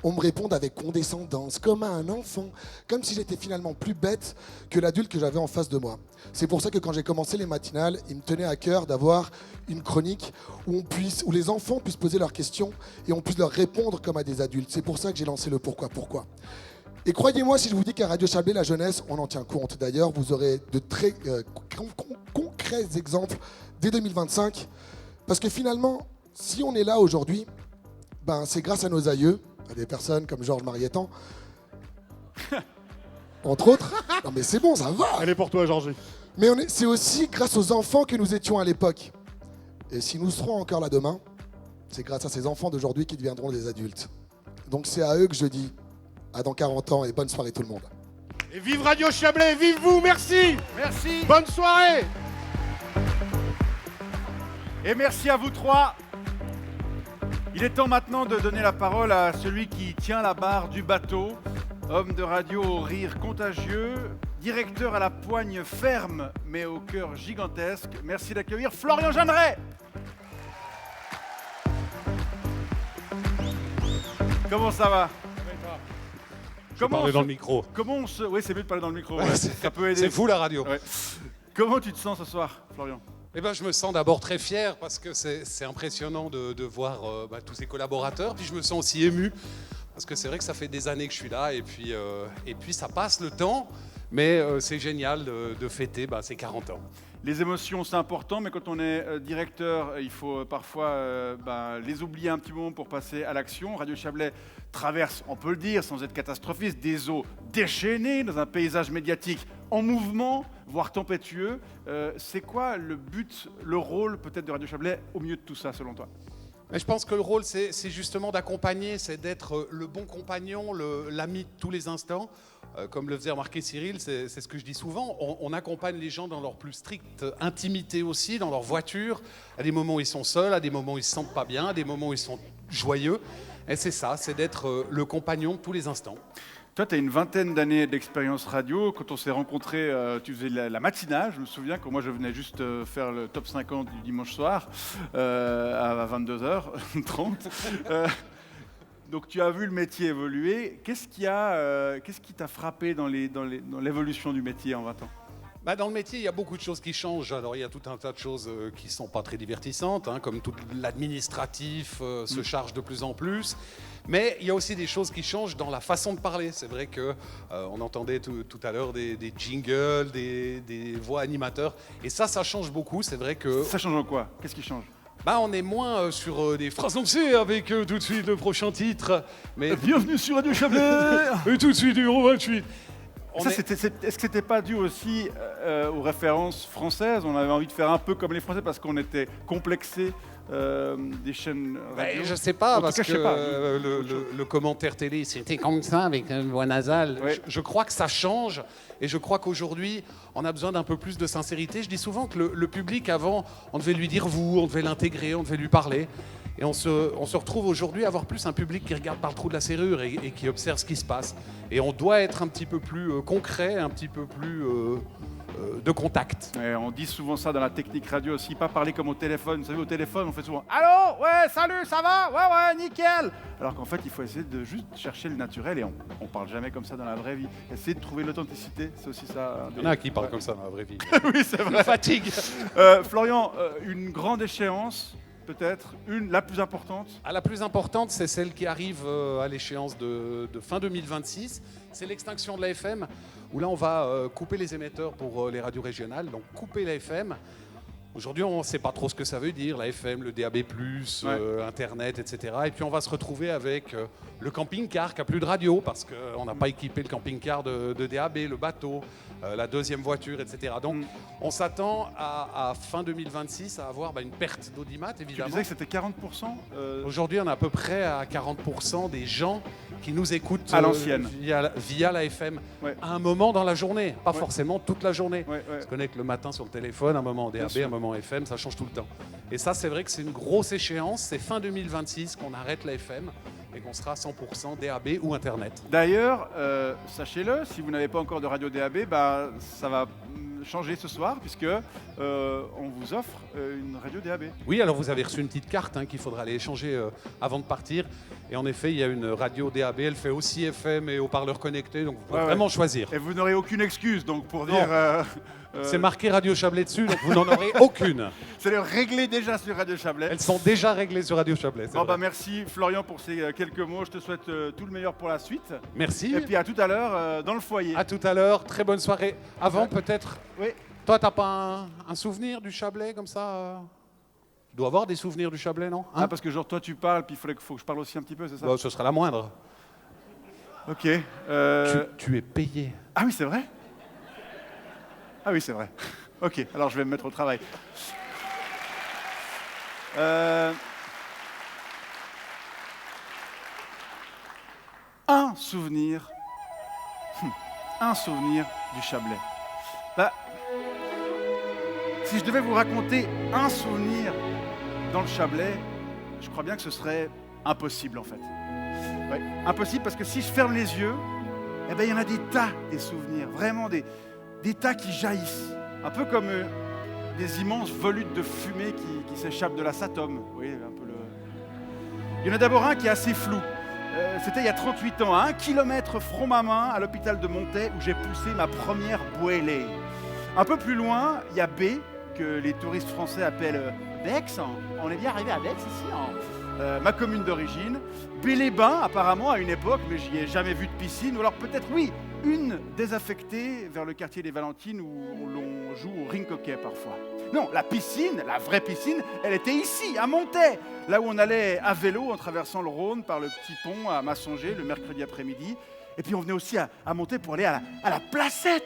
on me réponde avec condescendance, comme à un enfant, comme si j'étais finalement plus bête que l'adulte que j'avais en face de moi. C'est pour ça que quand j'ai commencé les matinales, il me tenait à cœur d'avoir une chronique où les enfants puissent poser leurs questions et on puisse leur répondre comme à des adultes. C'est pour ça que j'ai lancé le pourquoi. Et croyez-moi, si je vous dis qu'à Radio Chablais, la jeunesse, on en tient compte. D'ailleurs, vous aurez de très concrets exemples dès 2025. Parce que finalement, si on est là aujourd'hui, c'est grâce à nos aïeux, à des personnes comme Georges Marietan, entre autres. Non mais c'est bon, ça va. Elle est pour toi, Georges. Mais c'est aussi grâce aux enfants que nous étions à l'époque. Et si nous serons encore là demain, c'est grâce à ces enfants d'aujourd'hui qui deviendront des adultes. Donc c'est à eux que je dis, à dans 40 ans et bonne soirée tout le monde. Et vive Radio Chablais, vive vous, merci. Merci. Bonne soirée. Et merci à vous trois. Il est temps maintenant de donner la parole à celui qui tient la barre du bateau, homme de radio au rire contagieux, directeur à la poigne ferme mais au cœur gigantesque. Merci d'accueillir Florian Jeanneret. Comment ça va? Parler dans le micro. Oui, c'est mieux de parler dans le micro. Ouais, ça peut aider. C'est fou la radio. Ouais. Comment tu te sens ce soir, Florian? Je me sens d'abord très fier parce que c'est impressionnant de voir tous ces collaborateurs. Puis je me sens aussi ému parce que c'est vrai que ça fait des années que je suis là et puis ça passe le temps. Mais c'est génial de fêter ces 40 ans. Les émotions, c'est important, mais quand on est directeur, il faut parfois les oublier un petit moment pour passer à l'action. Radio Chablais traverse, on peut le dire, sans être catastrophiste, des eaux déchaînées dans un paysage médiatique en mouvement, voire tempétueux. C'est quoi le but, le rôle peut-être de Radio Chablais au milieu de tout ça, selon toi? Mais je pense que le rôle, c'est justement d'accompagner, c'est d'être le bon compagnon, l'ami de tous les instants. Comme le faisait remarquer Cyril, c'est ce que je dis souvent, on accompagne les gens dans leur plus stricte intimité aussi, dans leur voiture, à des moments où ils sont seuls, à des moments où ils ne se sentent pas bien, à des moments où ils sont joyeux. Et c'est ça, c'est d'être le compagnon de tous les instants. Toi, tu as une vingtaine d'années d'expérience radio. Quand on s'est rencontrés, tu faisais la matinale. Je me souviens que moi, je venais juste faire le top 50 du dimanche soir à 22h30. Donc, tu as vu le métier évoluer. Qu'est-ce qui t'a frappé dans l'évolution du métier en 20 ans? Bah, dans le métier, il y a beaucoup de choses qui changent. Alors, il y a tout un tas de choses qui ne sont pas très divertissantes, hein, comme tout l'administratif se charge de plus en plus. Mais il y a aussi des choses qui changent dans la façon de parler. C'est vrai qu'on entendait tout à l'heure des jingles, des voix animateurs. Et ça change beaucoup. C'est vrai que... Ça change en quoi? Qu'est-ce qui change? Bah, on est moins sur des phrases lancées avec tout de suite le prochain titre. Mais... Bienvenue sur Radio Chablais. Et tout de suite, numéro 28. Est-ce que c'était pas dû aussi aux références françaises? On avait envie de faire un peu comme les Français parce qu'on était complexés des chaînes radio. Je sais pas, parce cas, que le commentaire télé, c'était comme ça, avec une voix nasale. Ouais. Je crois que ça change, et je crois qu'aujourd'hui, on a besoin d'un peu plus de sincérité. Je dis souvent que le public, avant, on devait lui dire vous, on devait l'intégrer, on devait lui parler. Et on se retrouve aujourd'hui à avoir plus un public qui regarde par le trou de la serrure et qui observe ce qui se passe. Et on doit être un petit peu plus concret, un petit peu plus de contact. Ouais, on dit souvent ça dans la technique radio aussi, pas parler comme au téléphone. Vous savez, au téléphone, on fait souvent « Allô? Ouais, salut, ça va? Ouais, nickel !» Alors qu'en fait, il faut essayer de juste chercher le naturel et on parle jamais comme ça dans la vraie vie. Essayer de trouver l'authenticité, c'est aussi ça. Il y en a qui parlent comme ça dans la vraie vie. Oui, c'est vrai. Fatigue. Florian, une grande échéance, peut-être, la plus importante? La plus importante, c'est celle qui arrive à l'échéance de fin 2026. C'est l'extinction de la FM, où là, on va couper les émetteurs pour les radios régionales, donc couper la FM. Aujourd'hui, on ne sait pas trop ce que ça veut dire, la FM, le DAB+, Internet, etc. Et puis, on va se retrouver avec le camping-car qui n'a plus de radio, parce qu'on n'a pas équipé le camping-car de DAB, le bateau, la deuxième voiture, etc. Donc, on s'attend à fin 2026 à avoir une perte d'audimat, évidemment. Tu disais que c'était 40% Aujourd'hui, on est à peu près à 40% des gens qui nous écoutent à l'ancienne via la FM à un moment dans la journée, pas forcément toute la journée. On se connecte le matin sur le téléphone, un moment en DAB, un moment en FM, ça change tout le temps. Et ça, c'est vrai que c'est une grosse échéance, c'est fin 2026 qu'on arrête la FM et qu'on sera 100% DAB ou Internet. D'ailleurs, sachez-le, si vous n'avez pas encore de radio DAB, ça va changer ce soir puisque on vous offre une radio DAB. Oui, alors vous avez reçu une petite carte qu'il faudra aller échanger avant de partir. Et en effet, il y a une radio DAB, elle fait aussi FM et haut-parleurs connectés, donc vous pouvez vraiment choisir. Et vous n'aurez aucune excuse donc pour dire... C'est marqué Radio Chablais dessus, donc vous n'en aurez aucune. C'est réglé déjà sur Radio Chablais. Elles sont déjà réglées sur Radio Chablais. Merci Florian pour ces quelques mots. Je te souhaite tout le meilleur pour la suite. Merci. Et puis à tout à l'heure dans le foyer. À tout à l'heure, très bonne soirée. Avant peut-être, oui. Toi t'as pas un souvenir du Chablais comme ça Tu dois avoir des souvenirs du Chablais, non parce que genre toi tu parles, puis il faut que je parle aussi un petit peu, c'est ça? Ce sera la moindre. Ok. Tu es payé. Ah oui, c'est vrai? Ah oui, c'est vrai. Ok, alors je vais me mettre au travail. Un souvenir du Chablais. Si je devais vous raconter un souvenir dans le Chablais, je crois bien que ce serait impossible en fait. Ouais, impossible parce que si je ferme les yeux, il y en a des souvenirs, vraiment des tas qui jaillissent, un peu comme des immenses volutes de fumée qui s'échappent de la Satom. Vous voyez, un peu Il y en a d'abord un qui est assez flou. C'était il y a 38 ans, à 1 kilomètre front ma main, à l'hôpital de Montaix, où j'ai poussé ma première bouellée. Un peu plus loin, il y a B, que les touristes français appellent Bex. On est bien arrivé à Bex ici, ma commune d'origine. B-les-Bains, apparemment, à une époque, mais j'y ai jamais vu de piscine. Ou alors peut-être, oui, une désaffectée vers le quartier des Valentines où l'on joue au ring hockey parfois. Non, la piscine, la vraie piscine, elle était ici, à Montaix, là où on allait à vélo en traversant le Rhône par le petit pont à Massonger le mercredi après-midi. Et puis on venait aussi à Montaix pour aller à la Placette.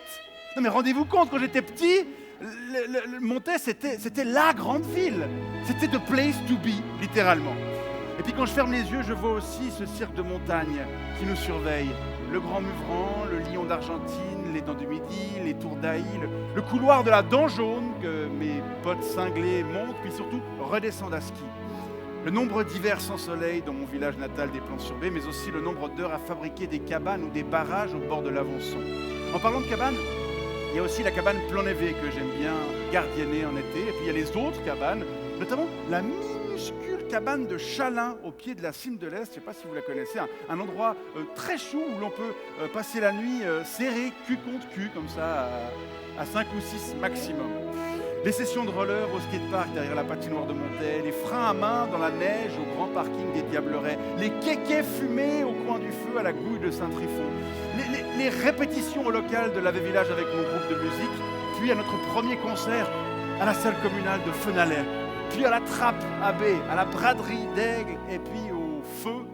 Non mais rendez-vous compte, quand j'étais petit, Montaix c'était la grande ville. C'était the place to be, littéralement. Et puis quand je ferme les yeux, je vois aussi ce cirque de montagne qui nous surveille. Le Grand Muvran, le Lion d'Argentine, les Dents du Midi, les Tours d'Aï, le couloir de la Dent Jaune que mes potes cinglés montent, puis surtout redescendent à ski. Le nombre d'hivers sans soleil dans mon village natal des Plans-sur-Bé, mais aussi le nombre d'heures à fabriquer des cabanes ou des barrages au bord de l'Avançon. En parlant de cabanes, il y a aussi la cabane Plan-Névé que j'aime bien gardienner en été, et puis il y a les autres cabanes, notamment la minuscule cabane de Chalin, au pied de la cime de l'Est. Je ne sais pas si vous la connaissez, un endroit très chaud où l'on peut passer la nuit serré, cul contre cul, comme ça, à 5 ou 6 maximum. Les sessions de roller au skatepark derrière la patinoire de Montet, les freins à main dans la neige au grand parking des Diablerets, les kékés fumés au coin du feu à la gouille de Saint-Trifon, les répétitions au local de l'Ave Village avec mon groupe de musique, puis à notre premier concert à la salle communale de Fenalais, puis à la Trappe Abbé, à la braderie d'Aigle et puis au Feu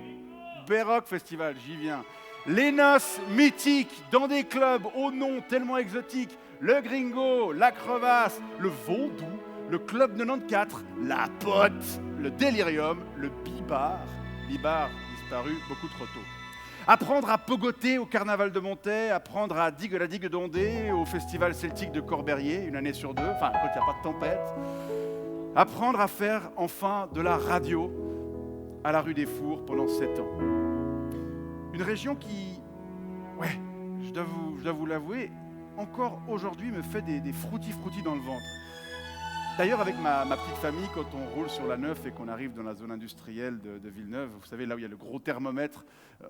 Béroc Festival, j'y viens. Les noces mythiques dans des clubs aux noms tellement exotiques, le Gringo, la Crevasse, le Vaudou, le Club 94, la Pote, le Délirium, le Bibar disparu beaucoup trop tôt. Apprendre à pogoter au carnaval de Montet, apprendre à digue la digue d'Ondée, au festival celtique de Corberrier, une année sur deux, enfin quand il n'y a pas de tempête. Apprendre à faire enfin de la radio à la rue des Fours pendant 7 ans. Une région qui, ouais, je dois vous l'avouer, encore aujourd'hui me fait des froutis dans le ventre. D'ailleurs, avec ma petite famille, quand on roule sur la 9 et qu'on arrive dans la zone industrielle de Villeneuve, vous savez, là où il y a le gros thermomètre,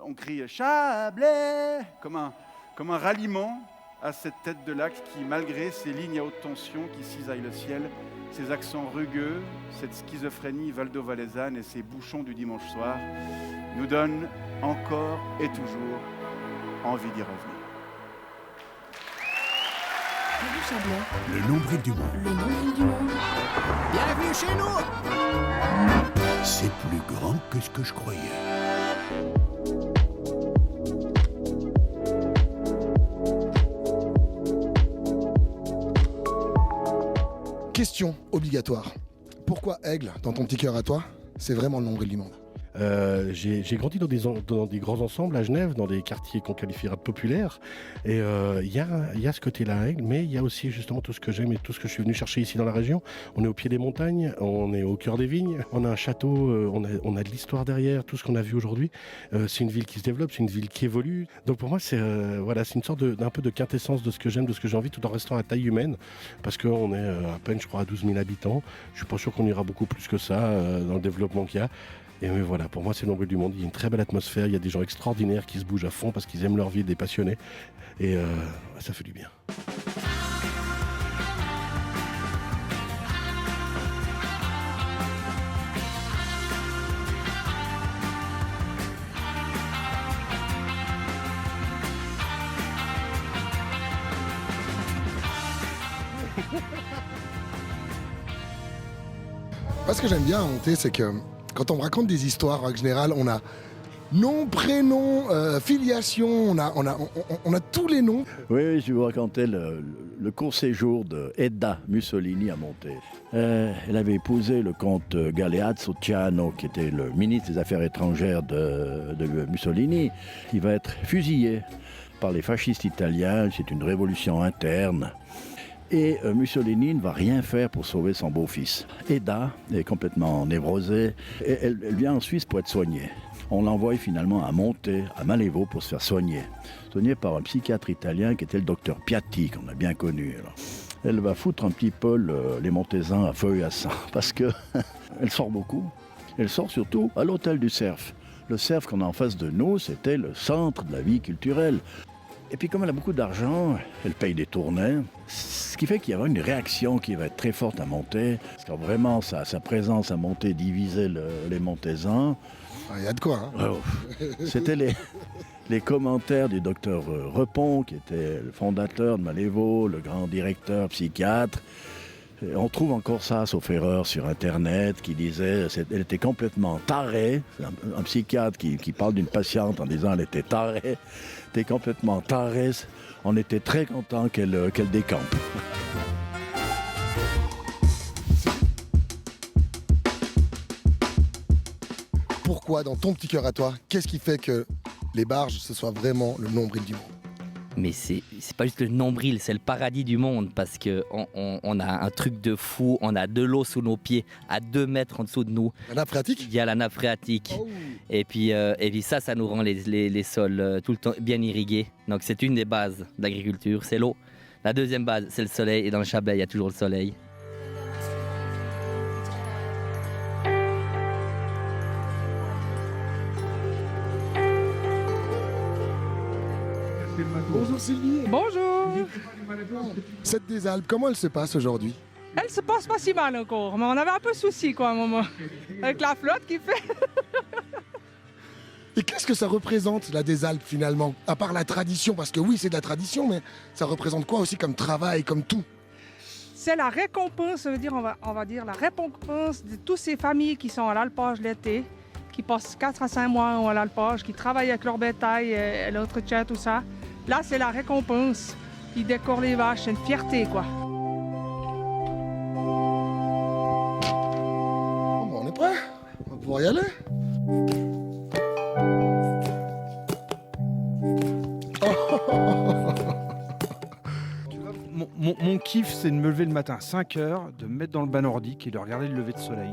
on crie « Chablais !» comme un ralliement à cette tête de lac qui, malgré ses lignes à haute tension qui cisaillent le ciel, ses accents rugueux, cette schizophrénie valdo-valaisanne et ses bouchons du dimanche soir, nous donne encore et toujours envie d'y revenir. Le nombril du monde. Le nombril du monde. Bienvenue chez nous. C'est plus grand que ce que je croyais. Question obligatoire. Pourquoi Aigle, dans ton petit cœur à toi, c'est vraiment le nombril du monde? J'ai grandi dans des grands ensembles à Genève, dans des quartiers qu'on qualifiera de populaires. Et il y a ce côté-là à Aigle, mais il y a aussi justement tout ce que j'aime et tout ce que je suis venu chercher ici dans la région. On est au pied des montagnes, on est au cœur des vignes, on a un château, on a de l'histoire derrière, tout ce qu'on a vu aujourd'hui. C'est une ville qui se développe, c'est une ville qui évolue. Donc pour moi, c'est une sorte d'un peu de quintessence de ce que j'aime, de ce que j'ai envie, tout en restant à taille humaine. Parce qu'on est à peine, je crois, à 12 000 habitants. Je suis pas sûr qu'on ira beaucoup plus que ça dans le développement qu'il y a. Et voilà, pour moi, c'est le nombril du monde. Il y a une très belle atmosphère, il y a des gens extraordinaires qui se bougent à fond parce qu'ils aiment leur vie, des passionnés. Et ça fait du bien. Moi, ce que j'aime bien à Monter, c'est que quand on me raconte des histoires, en règle générale, on a nom, prénom, filiation, on a tous les noms. Oui, je vais vous raconter le court séjour de Edda Mussolini à Monter. Elle avait épousé le comte Galeazzo Ciano, qui était le ministre des Affaires étrangères de Mussolini, qui va être fusillé par les fascistes italiens. C'est une révolution interne. Et Mussolini ne va rien faire pour sauver son beau-fils. Edda est complètement névrosée et elle vient en Suisse pour être soignée. On l'envoie finalement à Monter, à Malévo, pour se faire soigner. Soignée par un psychiatre italien qui était le docteur Piatti, qu'on a bien connu. Alors, elle va foutre un petit peu les Montaisans à feu et à sang, parce qu'elle sort beaucoup. Elle sort surtout à l'hôtel du Cerf. Le Cerf qu'on a en face de nous, c'était le centre de la vie culturelle. Et puis comme elle a beaucoup d'argent, elle paye des tournées, ce qui fait qu'il y aura une réaction qui va être très forte à Monter, parce que vraiment sa présence à Monter divisait les Montaisans. Il y a de quoi, hein. C'était les commentaires du docteur Repon, qui était le fondateur de Malévo, le grand directeur psychiatre. Et on trouve encore ça, sauf erreur, sur Internet, qui disait qu'elle était complètement tarée. Un psychiatre qui parle d'une patiente en disant qu'elle était tarée. Était complètement tarée. On était très content qu'elle décampe. Pourquoi, dans ton petit cœur à toi, qu'est-ce qui fait que les Barges, ce soit vraiment le nombril du monde? Mais c'est pas juste le nombril, c'est le paradis du monde parce qu'on a un truc de fou, on a de l'eau sous nos pieds, à 2 mètres en dessous de nous. La nappe phréatique? Il y a la nappe phréatique. Oh. Et puis ça nous rend les sols tout le temps bien irrigués. Donc c'est une des bases de l'agriculture, c'est l'eau. La deuxième base, c'est le soleil, et dans le Chablais, il y a toujours le soleil. Sylvie. Bonjour. Cette des Alpes, comment elle se passe aujourd'hui? Elle se passe pas si mal encore, mais on avait un peu de soucis quoi à un moment. Avec la flotte qui fait. Et qu'est-ce que ça représente, la des Alpes, finalement? À part la tradition, parce que oui, c'est de la tradition, mais ça représente quoi aussi comme travail, comme tout? C'est la récompense, ça veut dire, on va dire la récompense de toutes ces familles qui sont à l'alpage l'été, qui passent 4 à 5 mois à l'alpage, qui travaillent avec leur bétail, et l'entretien, tout ça. Là, c'est la récompense. Ils décorent les vaches, c'est une fierté, quoi. Bon, on est prêt? On va pouvoir y aller. Mon kiff, c'est de me lever le matin à 5 heures, de me mettre dans le bain nordique et de regarder le lever de soleil.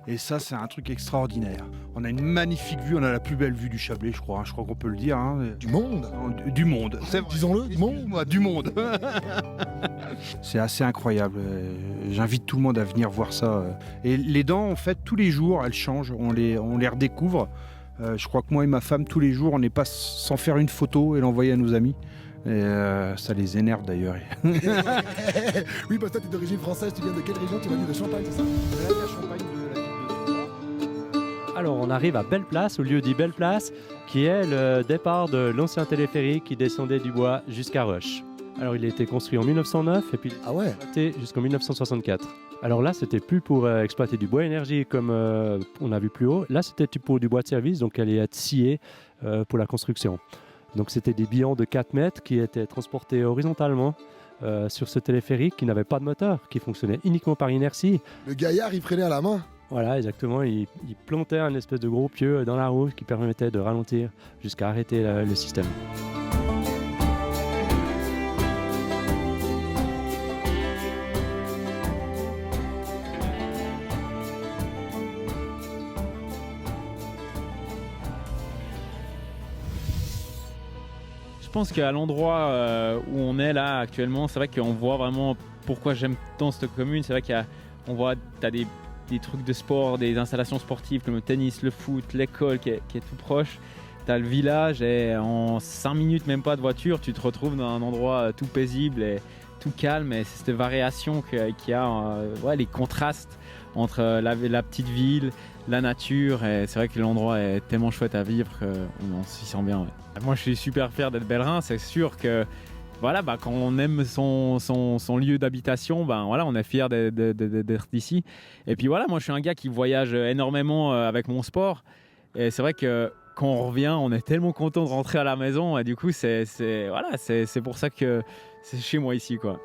Et ça, c'est un truc extraordinaire. On a une magnifique vue, on a la plus belle vue du Chablais, je crois qu'on peut le dire. Du monde? Du monde. Disons-le, du monde. Du monde. C'est assez incroyable. J'invite tout le monde à venir voir ça. Et les dents, en fait, tous les jours, elles changent, on les redécouvre. Je crois que moi et ma femme, tous les jours, on n'est pas sans faire une photo et l'envoyer à nos amis. Et ça les énerve d'ailleurs. Oui, parce que toi, tu es d'origine française, tu viens de quelle région? Tu vas dire de Champagne, c'est ça? Alors, on arrive à Belle Place, au lieu dit Belle Place, qui est le départ de l'ancien téléphérique qui descendait du bois jusqu'à Roche. Alors, il a été construit en 1909 et puis il a été jusqu'en 1964. Alors là, c'était plus pour exploiter du bois énergie comme on a vu plus haut. Là, c'était pour du bois de service, donc elle allait être sciée pour la construction. Donc c'était des billons de 4 mètres qui étaient transportés horizontalement sur ce téléphérique qui n'avait pas de moteur, qui fonctionnait uniquement par inertie. Le gaillard, il freinait à la main. Voilà, exactement. Il plantait un espèce de gros pieu dans la roue qui permettait de ralentir jusqu'à arrêter le système. Je pense qu'à l'endroit où on est là actuellement, c'est vrai qu'on voit vraiment pourquoi j'aime tant cette commune. C'est vrai qu'on voit, tu as des trucs de sport, des installations sportives comme le tennis, le foot, l'école qui est tout proche. Tu as le village et en 5 minutes, même pas de voiture, tu te retrouves dans un endroit tout paisible et tout calme. Et c'est cette variation qu'il y a, les contrastes entre la petite ville, la nature. Et c'est vrai que l'endroit est tellement chouette à vivre qu'on s'y sent bien. Ouais. Moi, je suis super fier d'être Bellerin. C'est sûr que quand on aime son lieu d'habitation, on est fier d'être ici. Et puis moi, je suis un gars qui voyage énormément avec mon sport. Et c'est vrai que quand on revient, on est tellement content de rentrer à la maison. Et du coup, c'est pour ça que c'est chez moi ici, quoi.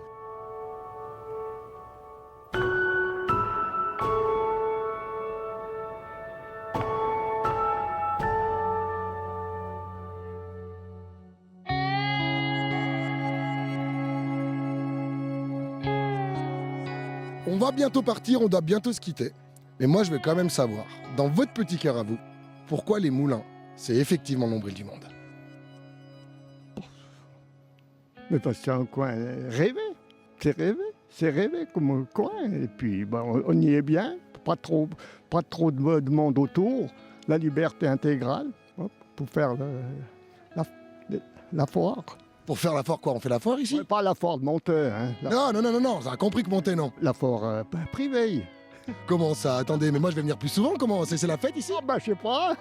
On va bientôt partir, on doit bientôt se quitter. Mais moi, je veux quand même savoir, dans votre petit cœur à vous, pourquoi les Moulins, c'est effectivement le nombril du monde? Mais parce que c'est un coin rêvé. C'est rêvé comme coin. Et puis, on y est bien. Pas trop de monde autour. La liberté intégrale pour faire la foire. Pour faire la foire quoi? On fait la foire ici? Ouais, pas la foire de Monteux. Hein. Non, ça a compris que Monteux, non. La foire privée. Comment ça? Attendez, mais moi je vais venir plus souvent. Comment? C'est la fête ici? Je sais pas.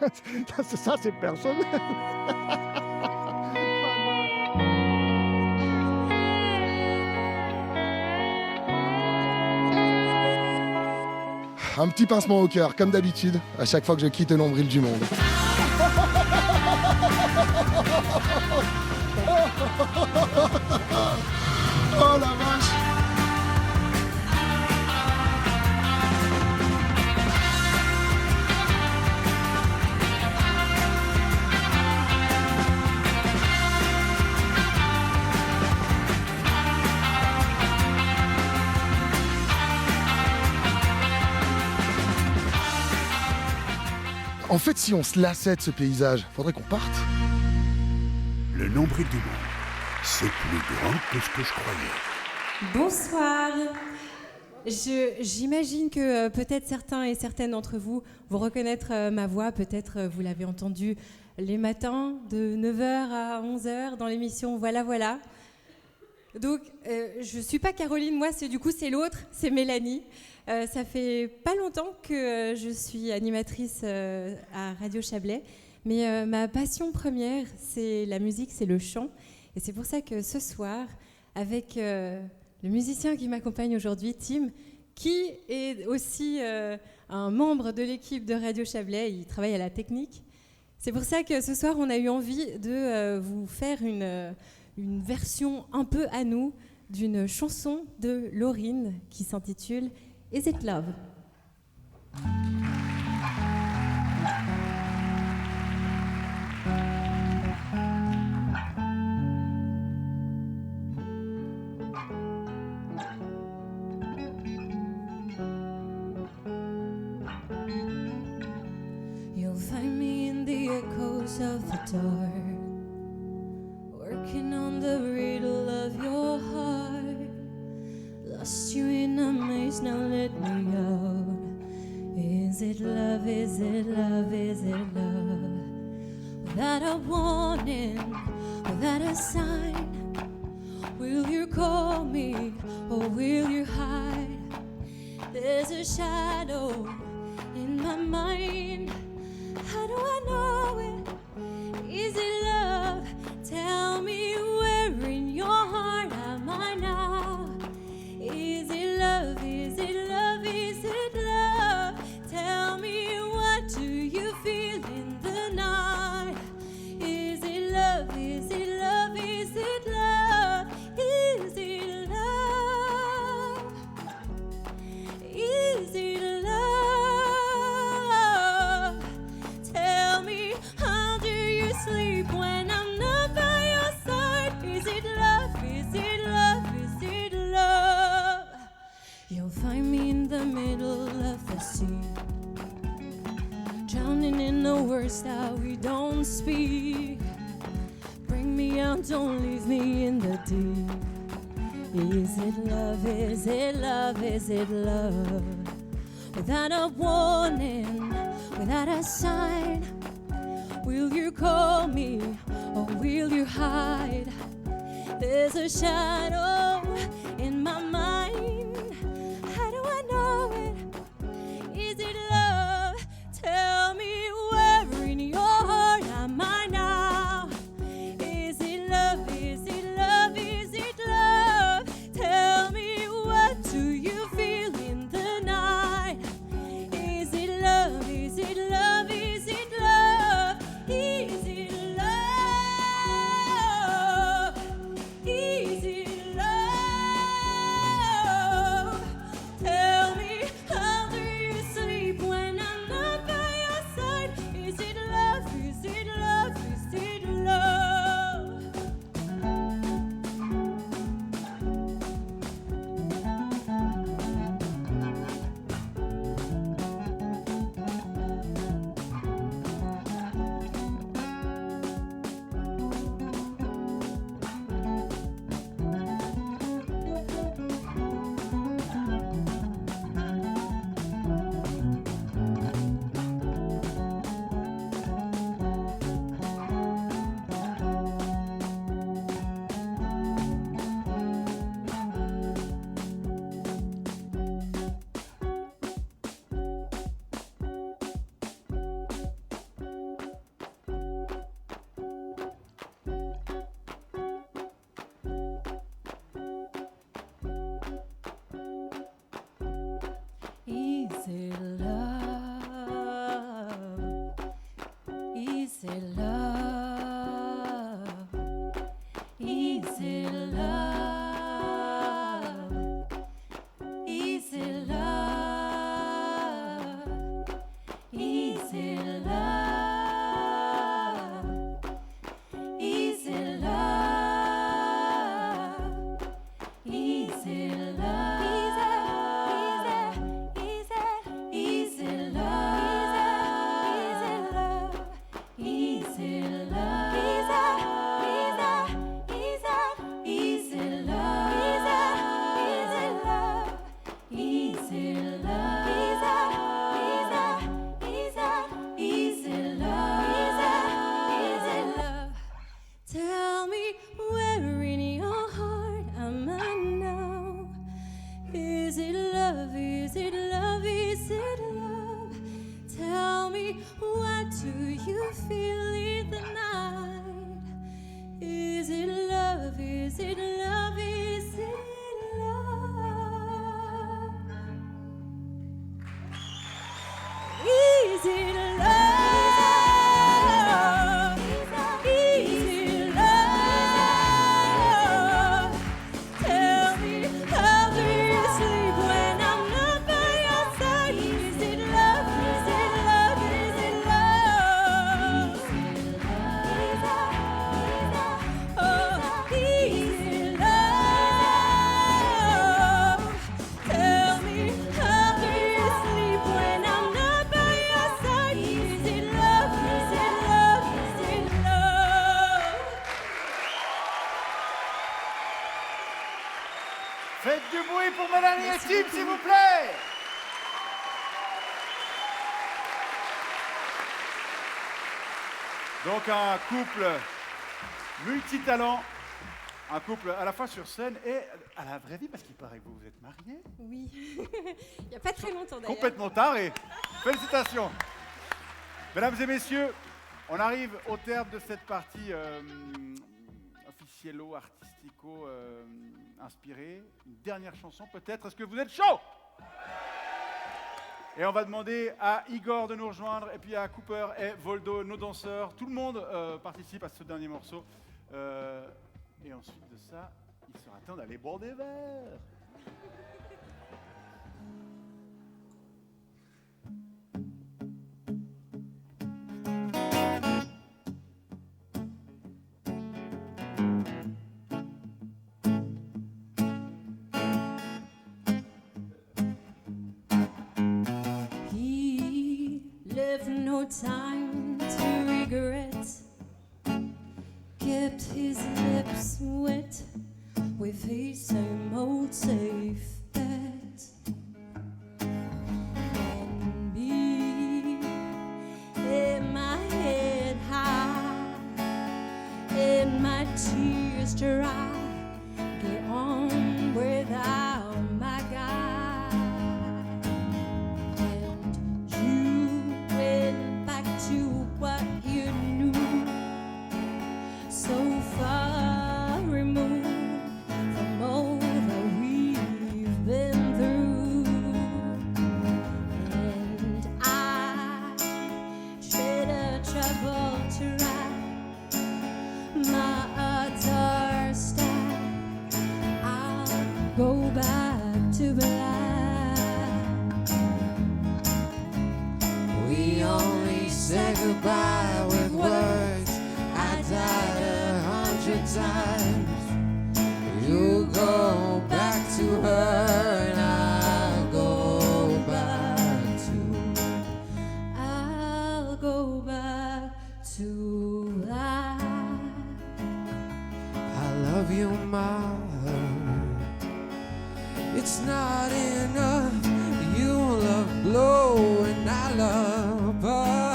Ça c'est personnel. Un petit pincement au cœur, comme d'habitude, à chaque fois que je quitte le nombril du monde. Oh la vache! En fait, si on se lassait de ce paysage, faudrait qu'on parte. Le nombril du monde, c'est plus grand que ce que je croyais. Bonsoir. J'imagine que peut-être certains et certaines d'entre vous vont reconnaître ma voix, peut-être vous l'avez entendue les matins de 9h à 11h dans l'émission Voilà Voilà. Donc, je suis pas Caroline, moi, c'est l'autre, c'est Mélanie. Ça fait pas longtemps que je suis animatrice à Radio Chablais, mais ma passion première, c'est la musique, c'est le chant. Et c'est pour ça que ce soir, avec le musicien qui m'accompagne aujourd'hui, Tim, qui est aussi un membre de l'équipe de Radio Chablais, il travaille à la technique. C'est pour ça que ce soir, on a eu envie de vous faire une version un peu à nous d'une chanson de Lauryn qui s'intitule « Is It Love ?» You'll find me in the echoes of the dark, working on the riddle of your heart. Lost you in a maze, now let me out. Is it love, is it love, is it love? Without a warning, without a sign, will you call me or will you hide? There's a shadow in my mind. How do I know it? Is it love? Tell me where in your heart am I now? Is it love? Is it love? Is it love? Tell me, what do you feel in the night? Is it love? Is it love? Is it love? Is it love? Is it love? Tell me, how do you sleep when I'm not by your side? Is it love? Is it love? Is it love? You'll find me in the middle of the sea, drowning in the words that we don't speak. Bring me out, don't leave me in the deep. Is it love? Is it love? Is it love? Without a warning, without a sign, will you call me or will you hide? There's a shadow in my mind. How do I know it? Is it love? Tell me, where in your heart am I now? Is it love? Is it love? Is it love? Tell me, what do you feel in the night? Is it love? Is it love? Is it love? Is it love? Is it love? Faites du bruit pour Mélanie et Tim, s'il vous plaît. Donc un couple multitalent, un couple à la fois sur scène et à la vraie vie, parce qu'il paraît que vous vous êtes mariés. Oui, il n'y a pas très longtemps d'ailleurs. Complètement tard et félicitations. Mesdames et messieurs, on arrive au terme de cette partie officiello-artistico inspirée. Une dernière chanson peut-être. Est-ce que vous êtes chaud? Et on va demander à Igor de nous rejoindre, et puis à Cooper et Voldo, nos danseurs. Tout le monde participe à ce dernier morceau. Et ensuite de ça, il sera temps d'aller boire des verres. No time to regret, kept his lips wet with his same old safe bet. And me in my head high, and my tears dry, get on without my guy. To what you knew, so far removed from all that we've been through. And I trade a trouble to ride my other style. I'll go back to black. We only say goodbye with words. I died 100 times. You go back to her and I'll go back to. I'll go back to life. I love you, Mom. It's not enough. You love Blow and I love her.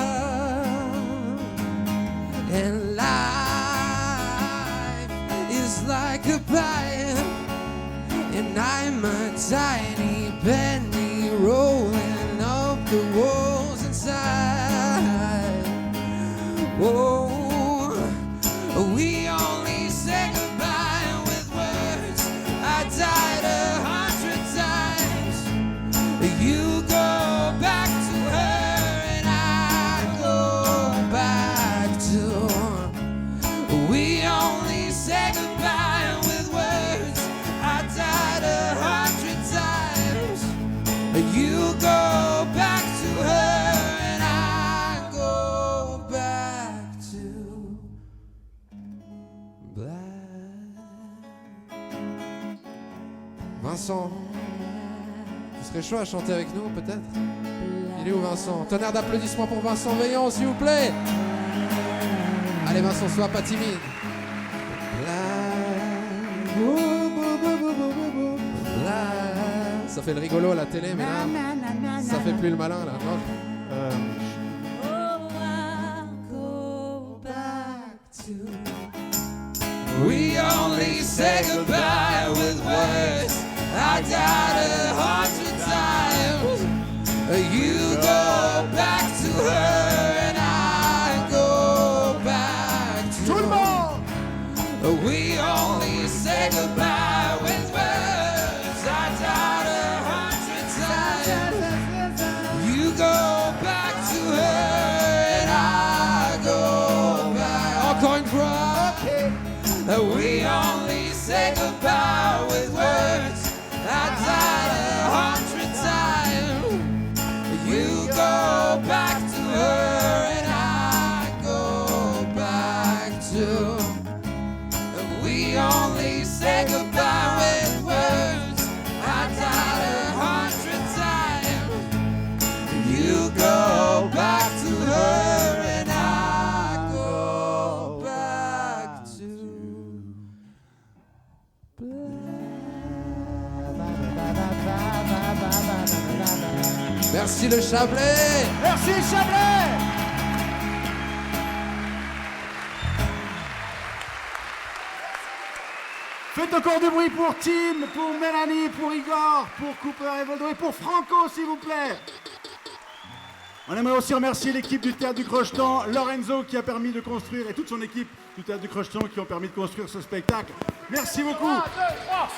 And life is like a pie, and I'm a tiny penny rolling up the walls inside. Oh, we only say goodbye with words. I died 100 times. You go back to her and I go back to. We only say goodbye with words. I died 100 times. You go back to her and I go back to black. Vincent, tu serais chaud à chanter avec nous peut-être? Il est où Vincent? Tonnerre d'applaudissements pour Vincent Veillon s'il vous plaît. Allez Vincent, sois pas timide. Ça fait le rigolo à la télé, mais là, ça fait plus le malin là. We only say goodbye with words. I died 100 times. You go back to her and I go back to. Tout le monde. We only say goodbye with words. I died 100 times. You go back to her and I go back. Encore une fois. We only say goodbye with words. I died 100 times. You Merci le Chablais. Merci Chablais. Faites encore du bruit pour Tim, pour Mélanie, pour Igor, pour Cooper et Voldo et pour Franco, s'il vous plaît. On aimerait aussi remercier l'équipe du Théâtre du Crochetan, Lorenzo qui a permis de construire, et toute son équipe du Théâtre du Crochetan qui ont permis de construire ce spectacle. Merci beaucoup. 1, 2, 3,